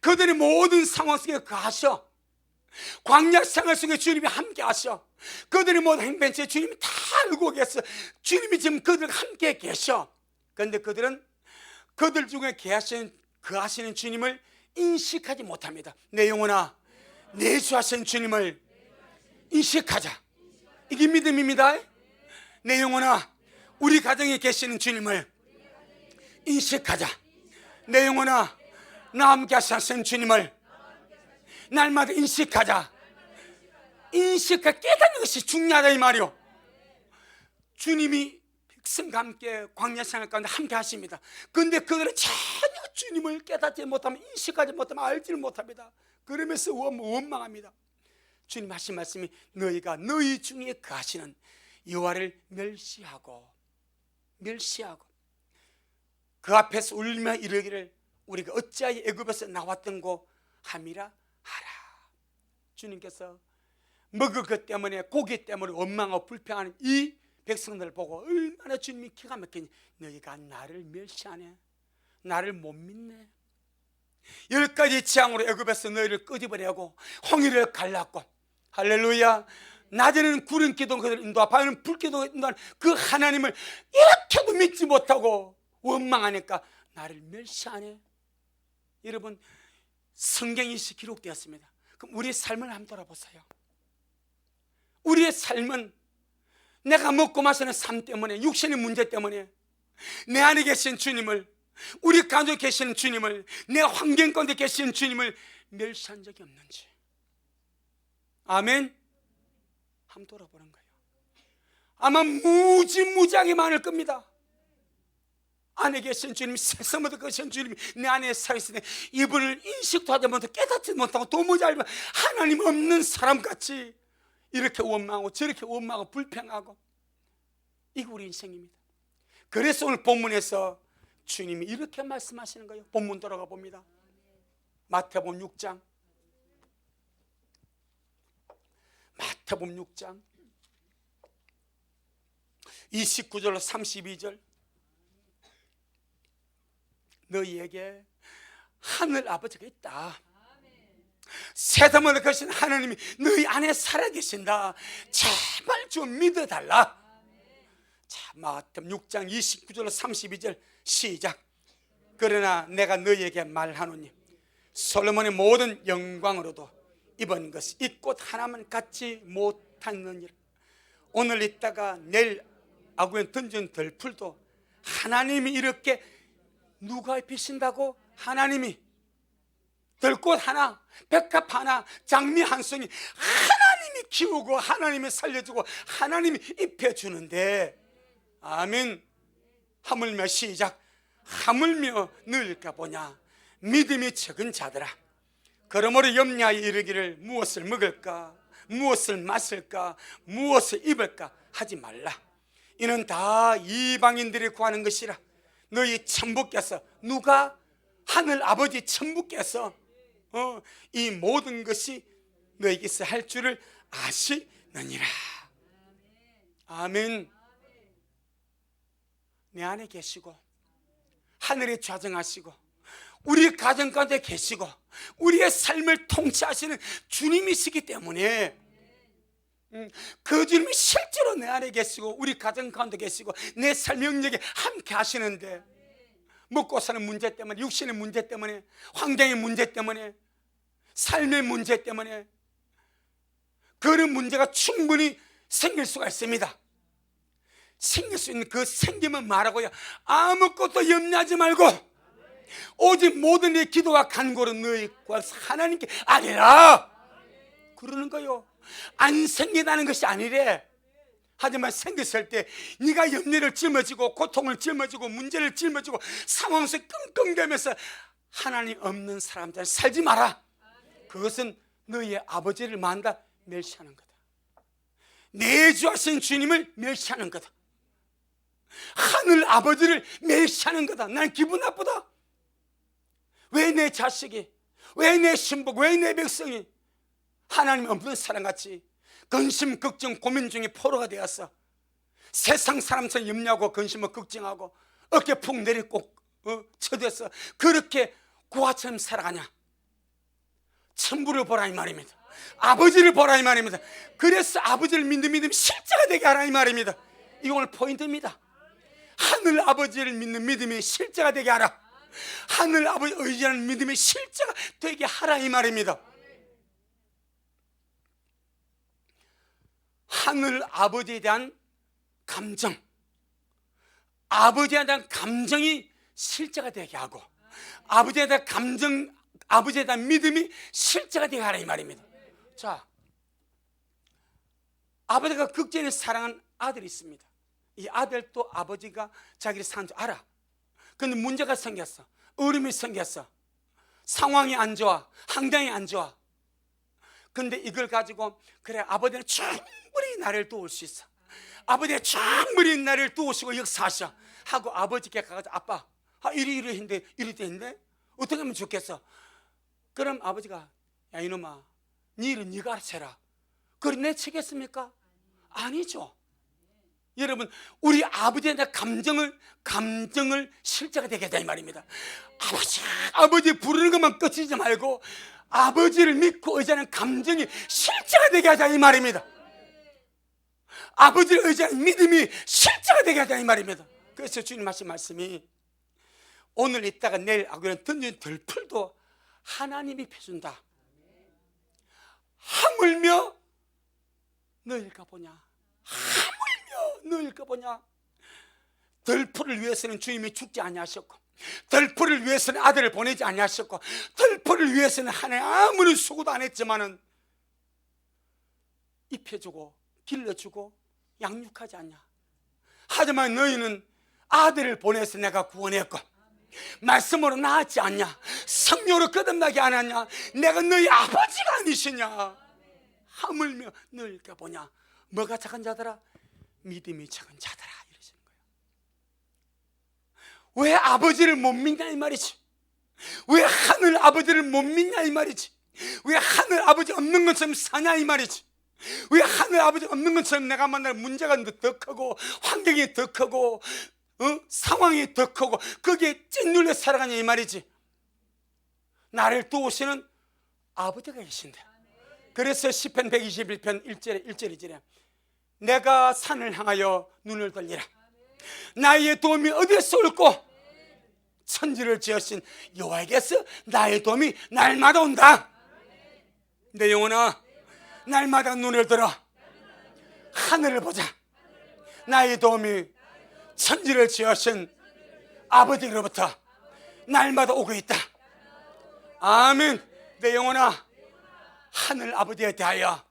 그들의 모든 상황 속에 거하셔. 광야 생활 속에 주님이 함께 하셔. 그들의 모든 행편에 주님이 다 알고 계셔. 주님이 지금 그들과 함께 계셔. 그런데 그들은 그들 중에 거하시는 주님을 인식하지 못합니다. 내 영혼아, 내 주 하신 주님을 인식하자. 이게 믿음입니다. 내 영혼아, 우리 가정에 계시는 주님을 인식하자. 내 영혼아, 나와 함께 하시는 주님을 날마다 인식하자. 인식하고 깨닫는 것이 중요하다 이 말이요. 주님이 백성과 함께 광야 생활 가운데 함께 하십니다. 그런데 그들은 전혀 주님을 깨닫지 못하면, 인식하지 못하면 알지를 못합니다. 그러면서 원망합니다. 주님 하신 말씀이 너희가 너희 중에 거하시는 여호와를 멸시하고 그 앞에서 울며 이르기를 우리가 어찌하여 애굽에서 나왔던 고 함이라 하라. 주님께서 먹을 것 때문에, 고기 때문에 원망하고 불평하는 이 백성들을 보고 얼마나 주님이 기가 막히니, 너희가 나를 멸시하네, 나를 못 믿네. 10가지 재앙으로 애굽에서 너희를 끄집어내고 홍해를 갈랐고, 할렐루야, 낮에는 구름 기둥 그들을 인도하고 밤에는 불 기둥 인도하는 그 하나님을 이렇게도 믿지 못하고 원망하니까 나를 멸시하네. 여러분, 성경이 기록되었습니다. 그럼 우리의 삶을 한번 돌아보세요. 우리의 삶은 내가 먹고 마시는 삶 때문에, 육신의 문제 때문에 내 안에 계신 주님을, 우리 가족에 계시는 주님을, 내 환경 가운데 계시는 주님을 멸시한 적이 없는지. 아멘. 한번 돌아보는 거예요. 아마 무지무지하게 많을 겁니다. 안에 계신 주님, 세상부터 계신 주님이 내 안에 살아있으니 이분을 인식도 하지 못하고 깨닫지 못하고 도무지 알면 하나님 없는 사람같이 이렇게 원망하고 저렇게 원망하고 불평하고, 이게 우리 인생입니다. 그래서 오늘 본문에서 주님이 이렇게 말씀하시는 거예요. 본문 돌아가 봅니다. 마태복음 6장 29절로 32절. 너희에게 하늘 아버지가 있다. 세상을 거신 하나님이 너희 안에 살아계신다. 제발 좀 믿어달라. 자, 마태복음 6장 29절로 32절 시작. 그러나 내가 너희에게 말하노니 솔로몬의 모든 영광으로도 입은 것이 이 꽃 하나만 갖지 못하느니라. 오늘 있다가 내일 아구에 던진 들풀도 하나님이 이렇게 누가 입히신다고? 하나님이 들꽃 하나, 백합 하나, 장미 한 송이 하나님이 키우고 하나님이 살려주고 하나님이 입혀주는데, 아멘. 하물며 시작. 하물며 너희가 보냐 믿음이 적은 자들아, 그러므로 염려하여 이르기를 무엇을 먹을까, 무엇을 마실까, 무엇을 입을까 하지 말라. 이는 다 이방인들이 구하는 것이라. 너희 천부께서, 누가? 하늘 아버지 천부께서 이 모든 것이 너희에게서 할 줄을 아시느니라. 아멘. 내 안에 계시고 하늘에 좌정하시고 우리 가정 가운데 계시고 우리의 삶을 통치하시는 주님이시기 때문에 그 주님이 실제로 내 안에 계시고 우리 가정 가운데 계시고 내 삶 영역에 함께 하시는데, 먹고 사는 문제 때문에, 육신의 문제 때문에, 환경의 문제 때문에, 삶의 문제 때문에 그런 문제가 충분히 생길 수가 있습니다. 생길 수 있는 그 생기면 말하고요, 아무것도 염려하지 말고 오직 모든 네 기도와 간구로 너희 구하사 하나님께 아니라 그러는 거요. 안 생긴다는 것이 아니래. 하지만 생겼을 때 네가 염려를 짊어지고 고통을 짊어지고 문제를 짊어지고 상황 속에 끙끙대면서 하나님 없는 사람들 살지 마라. 그것은 너희의 아버지를 만다 멸시하는 거다. 내주하신 주님을 멸시하는 거다. 하늘 아버지를 멸시하는 거다. 난 기분 나쁘다. 왜 내 자식이, 왜 내 신복, 왜 내 백성이 하나님 없는 사람같이 근심, 걱정, 고민 중에 포로가 되었어. 세상 사람처럼 염려하고 근심을 걱정하고 어깨 푹 내리고 쳐댔어. 그렇게 고아처럼 살아가냐? 천부를 보라 이 말입니다. 아버지를 보라 이 말입니다. 그래서 아버지를 믿는 믿음이 실제가 되게 하라 이 말입니다. 이게 오늘 포인트입니다. 하늘 아버지를 믿는 믿음이 실제가 되게 하라. 하늘 아버지 의지하는 믿음이 실제가 되게 하라 이 말입니다. 하늘 아버지에 대한 감정, 아버지에 대한 감정이 실제가 되게 하고, 아버지에 대한 감정, 아버지에 대한 믿음이 실제가 되게 하라 이 말입니다. 자, 아버지가 극진히 사랑하는 아들이 있습니다. 이 아들도 아버지가 자기를 사는 줄 알아. 근데 문제가 생겼어. 어려움이 생겼어. 상황이 안 좋아. 환경이 안 좋아. 근데 이걸 가지고 그래, 아버지는 충분히 나를 도울 수 있어. 아버지가 충분히 나를 도우시고 역사하셔 하고 아버지께 가가지고 아빠, 이리 했는데 이리 됐는데 어떻게 하면 좋겠어? 그럼 아버지가 야 이놈아, 네 일은 네가 알아서 해라. 그걸 내 치겠습니까? 아니죠. 여러분, 우리 아버지에 대한 감정을 실제가 되게 하자 이 말입니다. 아버지 부르는 것만 끝이지 말고 아버지를 믿고 의지하는 감정이 실제가 되게 하자 이 말입니다. 아버지를 의지하는 믿음이 실제가 되게 하자 이 말입니다. 그래서 주님 하신 말씀이 오늘 있다가 내일 아그는 던진 들풀도 하나님이 펴준다. 하물며 너일까 보냐. 하물며 너일까 보냐. 들풀을 위해서는 주님이 죽지 아니하셨고, 들풀을 위해서는 아들을 보내지 아니하셨고, 들풀을 위해서는 하나님 아무리 수고도 안 했지만은 입혀주고 길러주고 양육하지 않냐. 하지만 너희는 아들을 보내서 내가 구원했고 말씀으로 낳았지 않냐. 성령으로 거듭나게 안 하냐. 내가 너희 아버지가 아니시냐. 하물며 너희가 보냐. 뭐가 착한 자더라? 믿음이 착한 자더라 이러시는 거예요. 왜 아버지를 못 믿냐 이 말이지. 왜 하늘 아버지를 못 믿냐 이 말이지. 왜 하늘 아버지 없는 것처럼 사냐 이 말이지. 왜 하늘 아버지 없는 것처럼 내가 만날 문제가 더 크고 환경이 더 크고 상황이 더 크고 거기에 찐눌려 살아가냐 이 말이지. 나를 도우시는 아버지가 계신데. 그래서 시편 121편 1절에 2절에 내가 산을 향하여 눈을 돌리라. 나의 도움이 어디서 올고 천지를 지으신 여호와에게서 나의 도움이 날마다 온다. 내 영혼아, 날마다 눈을 들어 하늘을 보자. 나의 도움이 천지를 지으신 아버지로부터 날마다 오고 있다. 아멘. 내 영혼아, 하늘 아버지에 대하여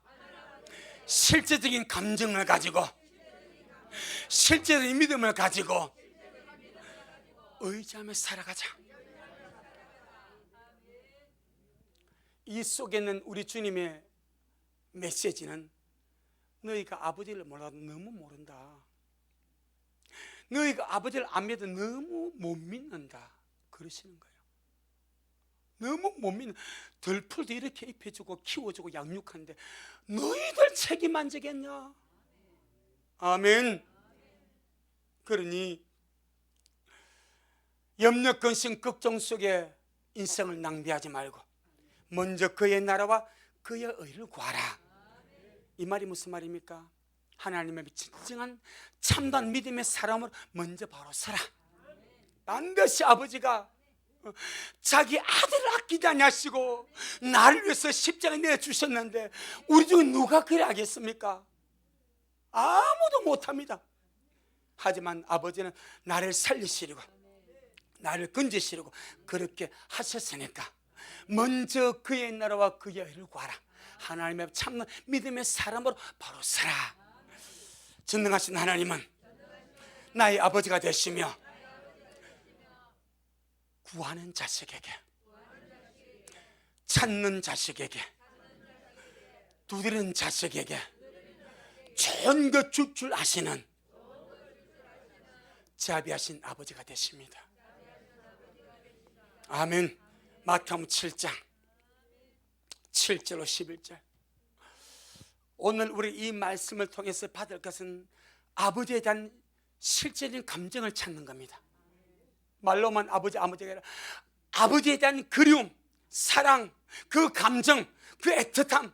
실제적인 감정을 가지고 실제적인 믿음을 가지고 의지하며 살아가자. 이 속에 있는 우리 주님의 메시지는 너희가 아버지를 몰라도 너무 모른다. 너희가 아버지를 안 믿어 너무 못 믿는다. 그러시는 거예요. 너무 못 믿는. 들풀도 이렇게 입혀주고 키워주고 양육하는데 너희들 책임 안 지겠냐. 아멘. 그러니 염려, 근심, 걱정 속에 인생을 낭비하지 말고 먼저 그의 나라와 그의 의를 구하라. 이 말이 무슨 말입니까? 하나님의 진정한 참된 믿음의 사람으로 먼저 바로 서라. 반드시 아버지가 자기 아들을 아끼지 않으시고 나를 위해서 십자가에 내주셨는데 우리 중에 누가 그래 하겠습니까? 아무도 못합니다. 하지만 아버지는 나를 살리시려고 나를 건지시려고 그렇게 하셨으니까 먼저 그의 나라와 그의 의를 구하라. 하나님의 참는 믿음의 사람으로 바로 서라. 전능하신 하나님은 나의 아버지가 되시며 구하는 자식에게, 찾는 자식에게, 두드리는 자식에게 좋은 것 줄 줄 아시는 자비하신 아버지가 되십니다. 아멘. 마태복음 7장 7절로 11절 오늘 우리 이 말씀을 통해서 받을 것은 아버지에 대한 실제적인 감정을 찾는 겁니다. 말로만 아버지가 아니라 아버지에 대한 그리움, 사랑, 그 감정, 그 애틋함.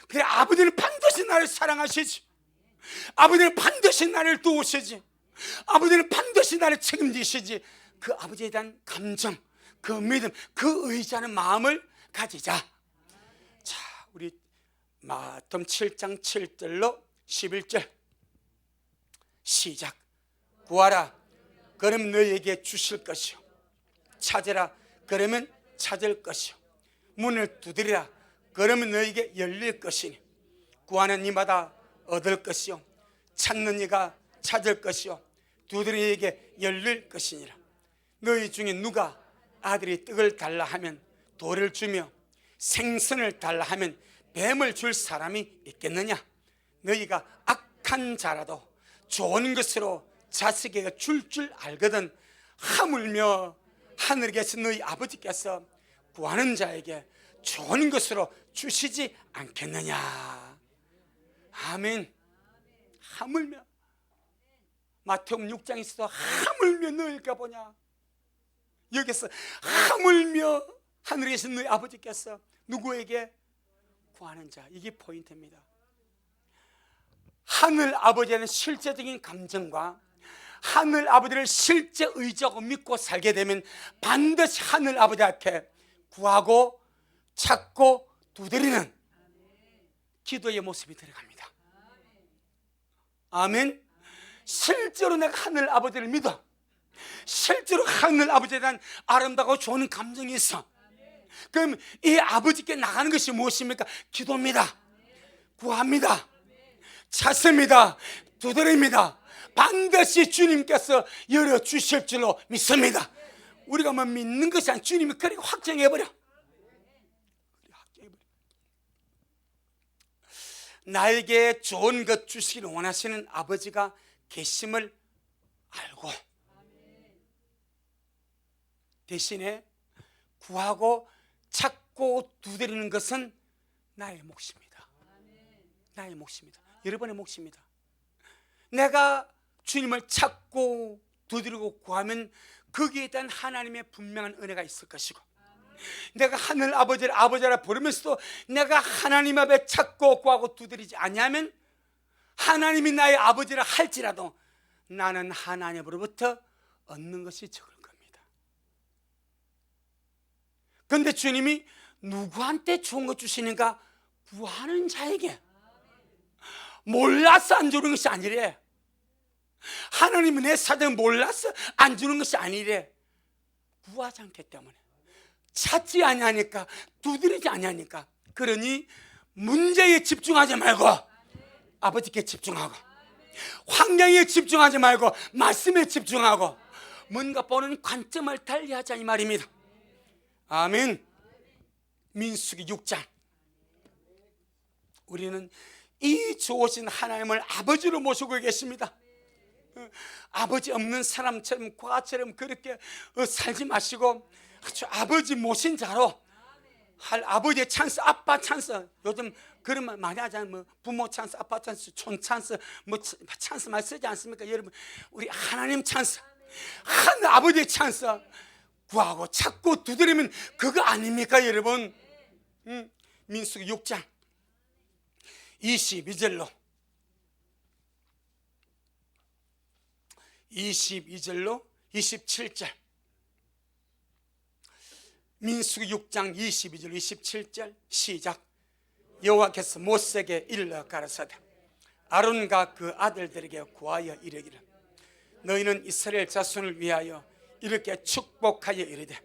그래, 아버지는 반드시 나를 사랑하시지, 아버지는 반드시 나를 도우시지, 아버지는 반드시 나를 책임지시지. 그 아버지에 대한 감정, 그 믿음, 그 의지하는 마음을 가지자. 자, 우리 마태복음 7장 7절로 11절 시작. 구하라, 그럼 너희에게 주실 것이요, 찾으라, 그러면 찾을 것이요, 문을 두드리라, 그러면 너희에게 열릴 것이니, 구하는 이마다 얻을 것이요, 찾는 이가 찾을 것이요, 두드리는 이에게 열릴 것이니라. 너희 중에 누가 아들이 떡을 달라 하면 돌을 주며 생선을 달라 하면 뱀을 줄 사람이 있겠느냐? 너희가 악한 자라도 좋은 것으로 자식에게 줄 알거든 하물며 하늘에 계신 너희 아버지께서 구하는 자에게 좋은 것으로 주시지 않겠느냐? 아멘. 하물며, 마태복음 6장에서도 하물며 너희가 보냐, 여기서 하물며 하늘에 계신 너희 아버지께서 누구에게 구하는 자, 이게 포인트입니다. 하늘 아버지는 실제적인 감정과 하늘 아버지를 실제 의지하고 믿고 살게 되면 반드시 하늘 아버지 앞에 구하고 찾고 두드리는 기도의 모습이 들어갑니다. 아멘. 실제로 내가 하늘 아버지를 믿어, 실제로 하늘 아버지에 대한 아름다고 좋은 감정이 있어. 그럼 이 아버지께 나가는 것이 무엇입니까? 기도입니다. 구합니다. 찾습니다. 두드립니다. 반드시 주님께서 열어주실 줄로 믿습니다. 우리가 뭐 믿는 것이 아니라 주님이 그렇게 확정해버려. 나에게 좋은 것 주시기를 원하시는 아버지가 계심을 알고 대신에 구하고 찾고 두드리는 것은 나의 몫입니다. 나의 몫입니다. 여러분의 몫입니다. 내가 주님을 찾고 두드리고 구하면 거기에 대한 하나님의 분명한 은혜가 있을 것이고, 내가 하늘 아버지를 아버지라 부르면서도 내가 하나님 앞에 찾고 구하고 두드리지 않으면 하나님이 나의 아버지라 할지라도 나는 하나님으로부터 얻는 것이 적을 겁니다. 그런데 주님이 누구한테 좋은 것 주시는가? 구하는 자에게. 몰라서 안 주는 것이 아니래. 하나님은 내 사정을 몰라서 안 주는 것이 아니래. 구하지 않기 때문에, 찾지 아니하니까, 두드리지 아니하니까. 그러니 문제에 집중하지 말고 아버지께 집중하고, 환경에 집중하지 말고 말씀에 집중하고, 뭔가 보는 관점을 달리하자 이 말입니다. 아멘. 민수기 6장, 우리는 이 좋으신 하나님을 아버지로 모시고 계십니다. 아버지 없는 사람처럼 과처럼 그렇게 살지 마시고 아주 아버지 모신 자로 할 아버지의 찬스, 아빠 찬스. 요즘 그런 말 많이 하잖아요. 뭐 부모 찬스, 아빠 찬스, 촌 찬스, 뭐 찬스 많이 쓰지 않습니까? 여러분, 우리 하나님 찬스, 하늘 아버지의 찬스 구하고 찾고 두드리면 그거 아닙니까 여러분? 민수기 6장 22절로 27절, 민수기 6장 22절 27절 시작. 여호와께서 모세에게 일러 가라사대 아론과 그 아들들에게 구하여 이르기를, 너희는 이스라엘 자손을 위하여 이렇게 축복하여 이르되,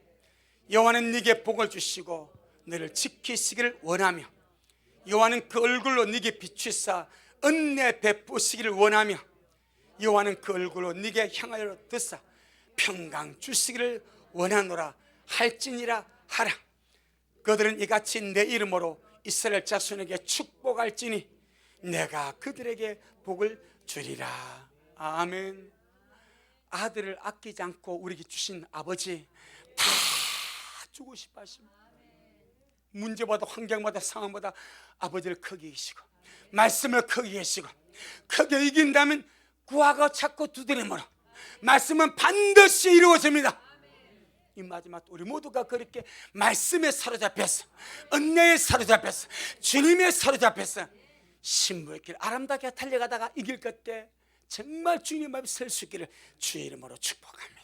여호와는 네게 복을 주시고 너를 지키시기를 원하며, 여호와는 그 얼굴로 네게 비추사 은혜 베푸시기를 원하며, 여호와는 그 얼굴로 네게 향하여 드사 평강 주시기를 원하노라 할지니라 하라. 그들은 이같이 내 이름으로 이스라엘 자손에게 축복할지니 내가 그들에게 복을 주리라. 아멘. 아들을 아끼지 않고 우리에게 주신 아버지 다 주고 싶어 하십니다. 문제보다 환경보다 상황보다 아버지를 크게 계시고 말씀을 크게 계시고 크게 이긴다면 구하고 찾고 두드림으로 말씀은 반드시 이루어집니다. 이 마지막 우리 모두가 그렇게 말씀에 사로잡혀서 은혜에 사로잡혀서 주님에 사로잡혀서 신부의 길 아름답게 달려가다가 이길 그때 정말 주님 앞에 설 수 있기를 주의 이름으로 축복합니다.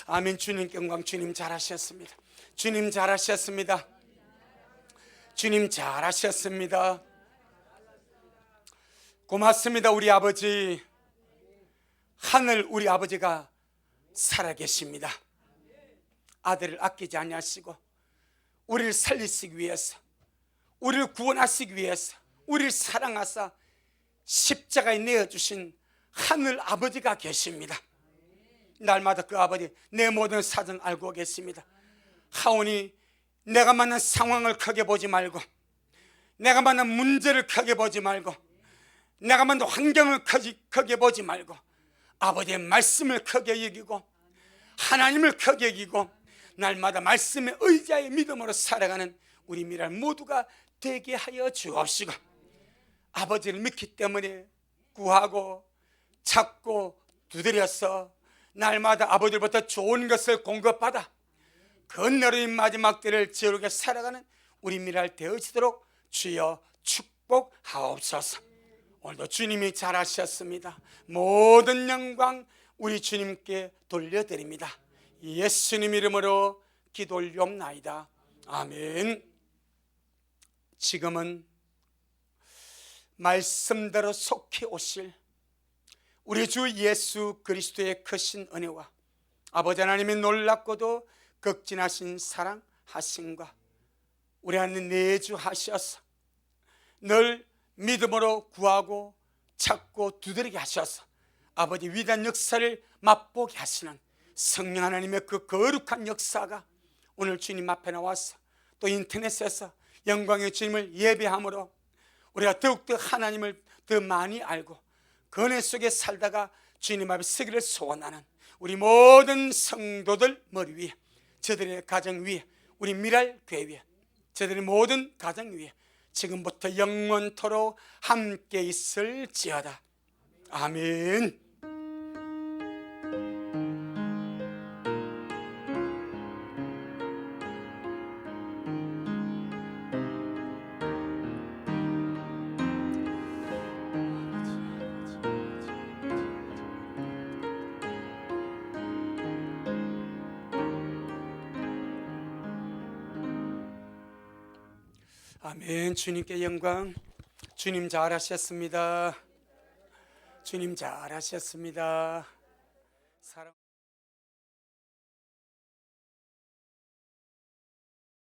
아멘. 주님께 영광. 주님 잘하셨습니다. 주님 잘하셨습니다. 주님 잘하셨습니다. 고맙습니다. 우리 아버지, 하늘 우리 아버지가 살아계십니다. 아들을 아끼지 아니하시고 우리를 살리시기 위해서, 우리를 구원하시기 위해서, 우리를 사랑하사 십자가에 내어주신 하늘 아버지가 계십니다. 날마다 그 아버지 내 모든 사정 알고 계십니다. 하오니 내가 만난 상황을 크게 보지 말고, 내가 만난 문제를 크게 보지 말고, 내가 만난 환경을 크게 보지 말고 아버지의 말씀을 크게 여기고 하나님을 크게 여기고 날마다 말씀의 의자의 믿음으로 살아가는 우리 미랄 모두가 되게 하여 주옵시고, 아버지를 믿기 때문에 구하고 찾고 두드려서 날마다 아버지로부터 좋은 것을 공급받아 건너로인 마지막 때를 지혜롭게 살아가는 우리 미랄 되어지도록 주여 축복하옵소서. 오늘도 주님이 잘하셨습니다. 모든 영광 우리 주님께 돌려드립니다. 예수님 이름으로 기도 올리옵나이다. 아멘. 지금은 말씀대로 속히 오실 우리 주 예수 그리스도의 크신 은혜와 아버지 하나님의 놀랍고도 극진하신 사랑하심과 우리 하나님 내주하셔서 늘 믿음으로 구하고 찾고 두드리게 하셔서 아버지 위대한 역사를 맛보게 하시는 성령 하나님의 그 거룩한 역사가 오늘 주님 앞에 나와서 또 인터넷에서 영광의 주님을 예배함으로 우리가 더욱더 하나님을 더 많이 알고 그 은혜 속에 살다가 주님 앞에 서기를 소원하는 우리 모든 성도들 머리 위에, 저들의 가정 위에, 우리 미랄 교회 위에, 저들의 모든 가정 위에 지금부터 영원토록 함께 있을지어다. 아멘. 아멘. 주님께 영광. 주님 잘하셨습니다. 주님 잘하셨습니다. 사랑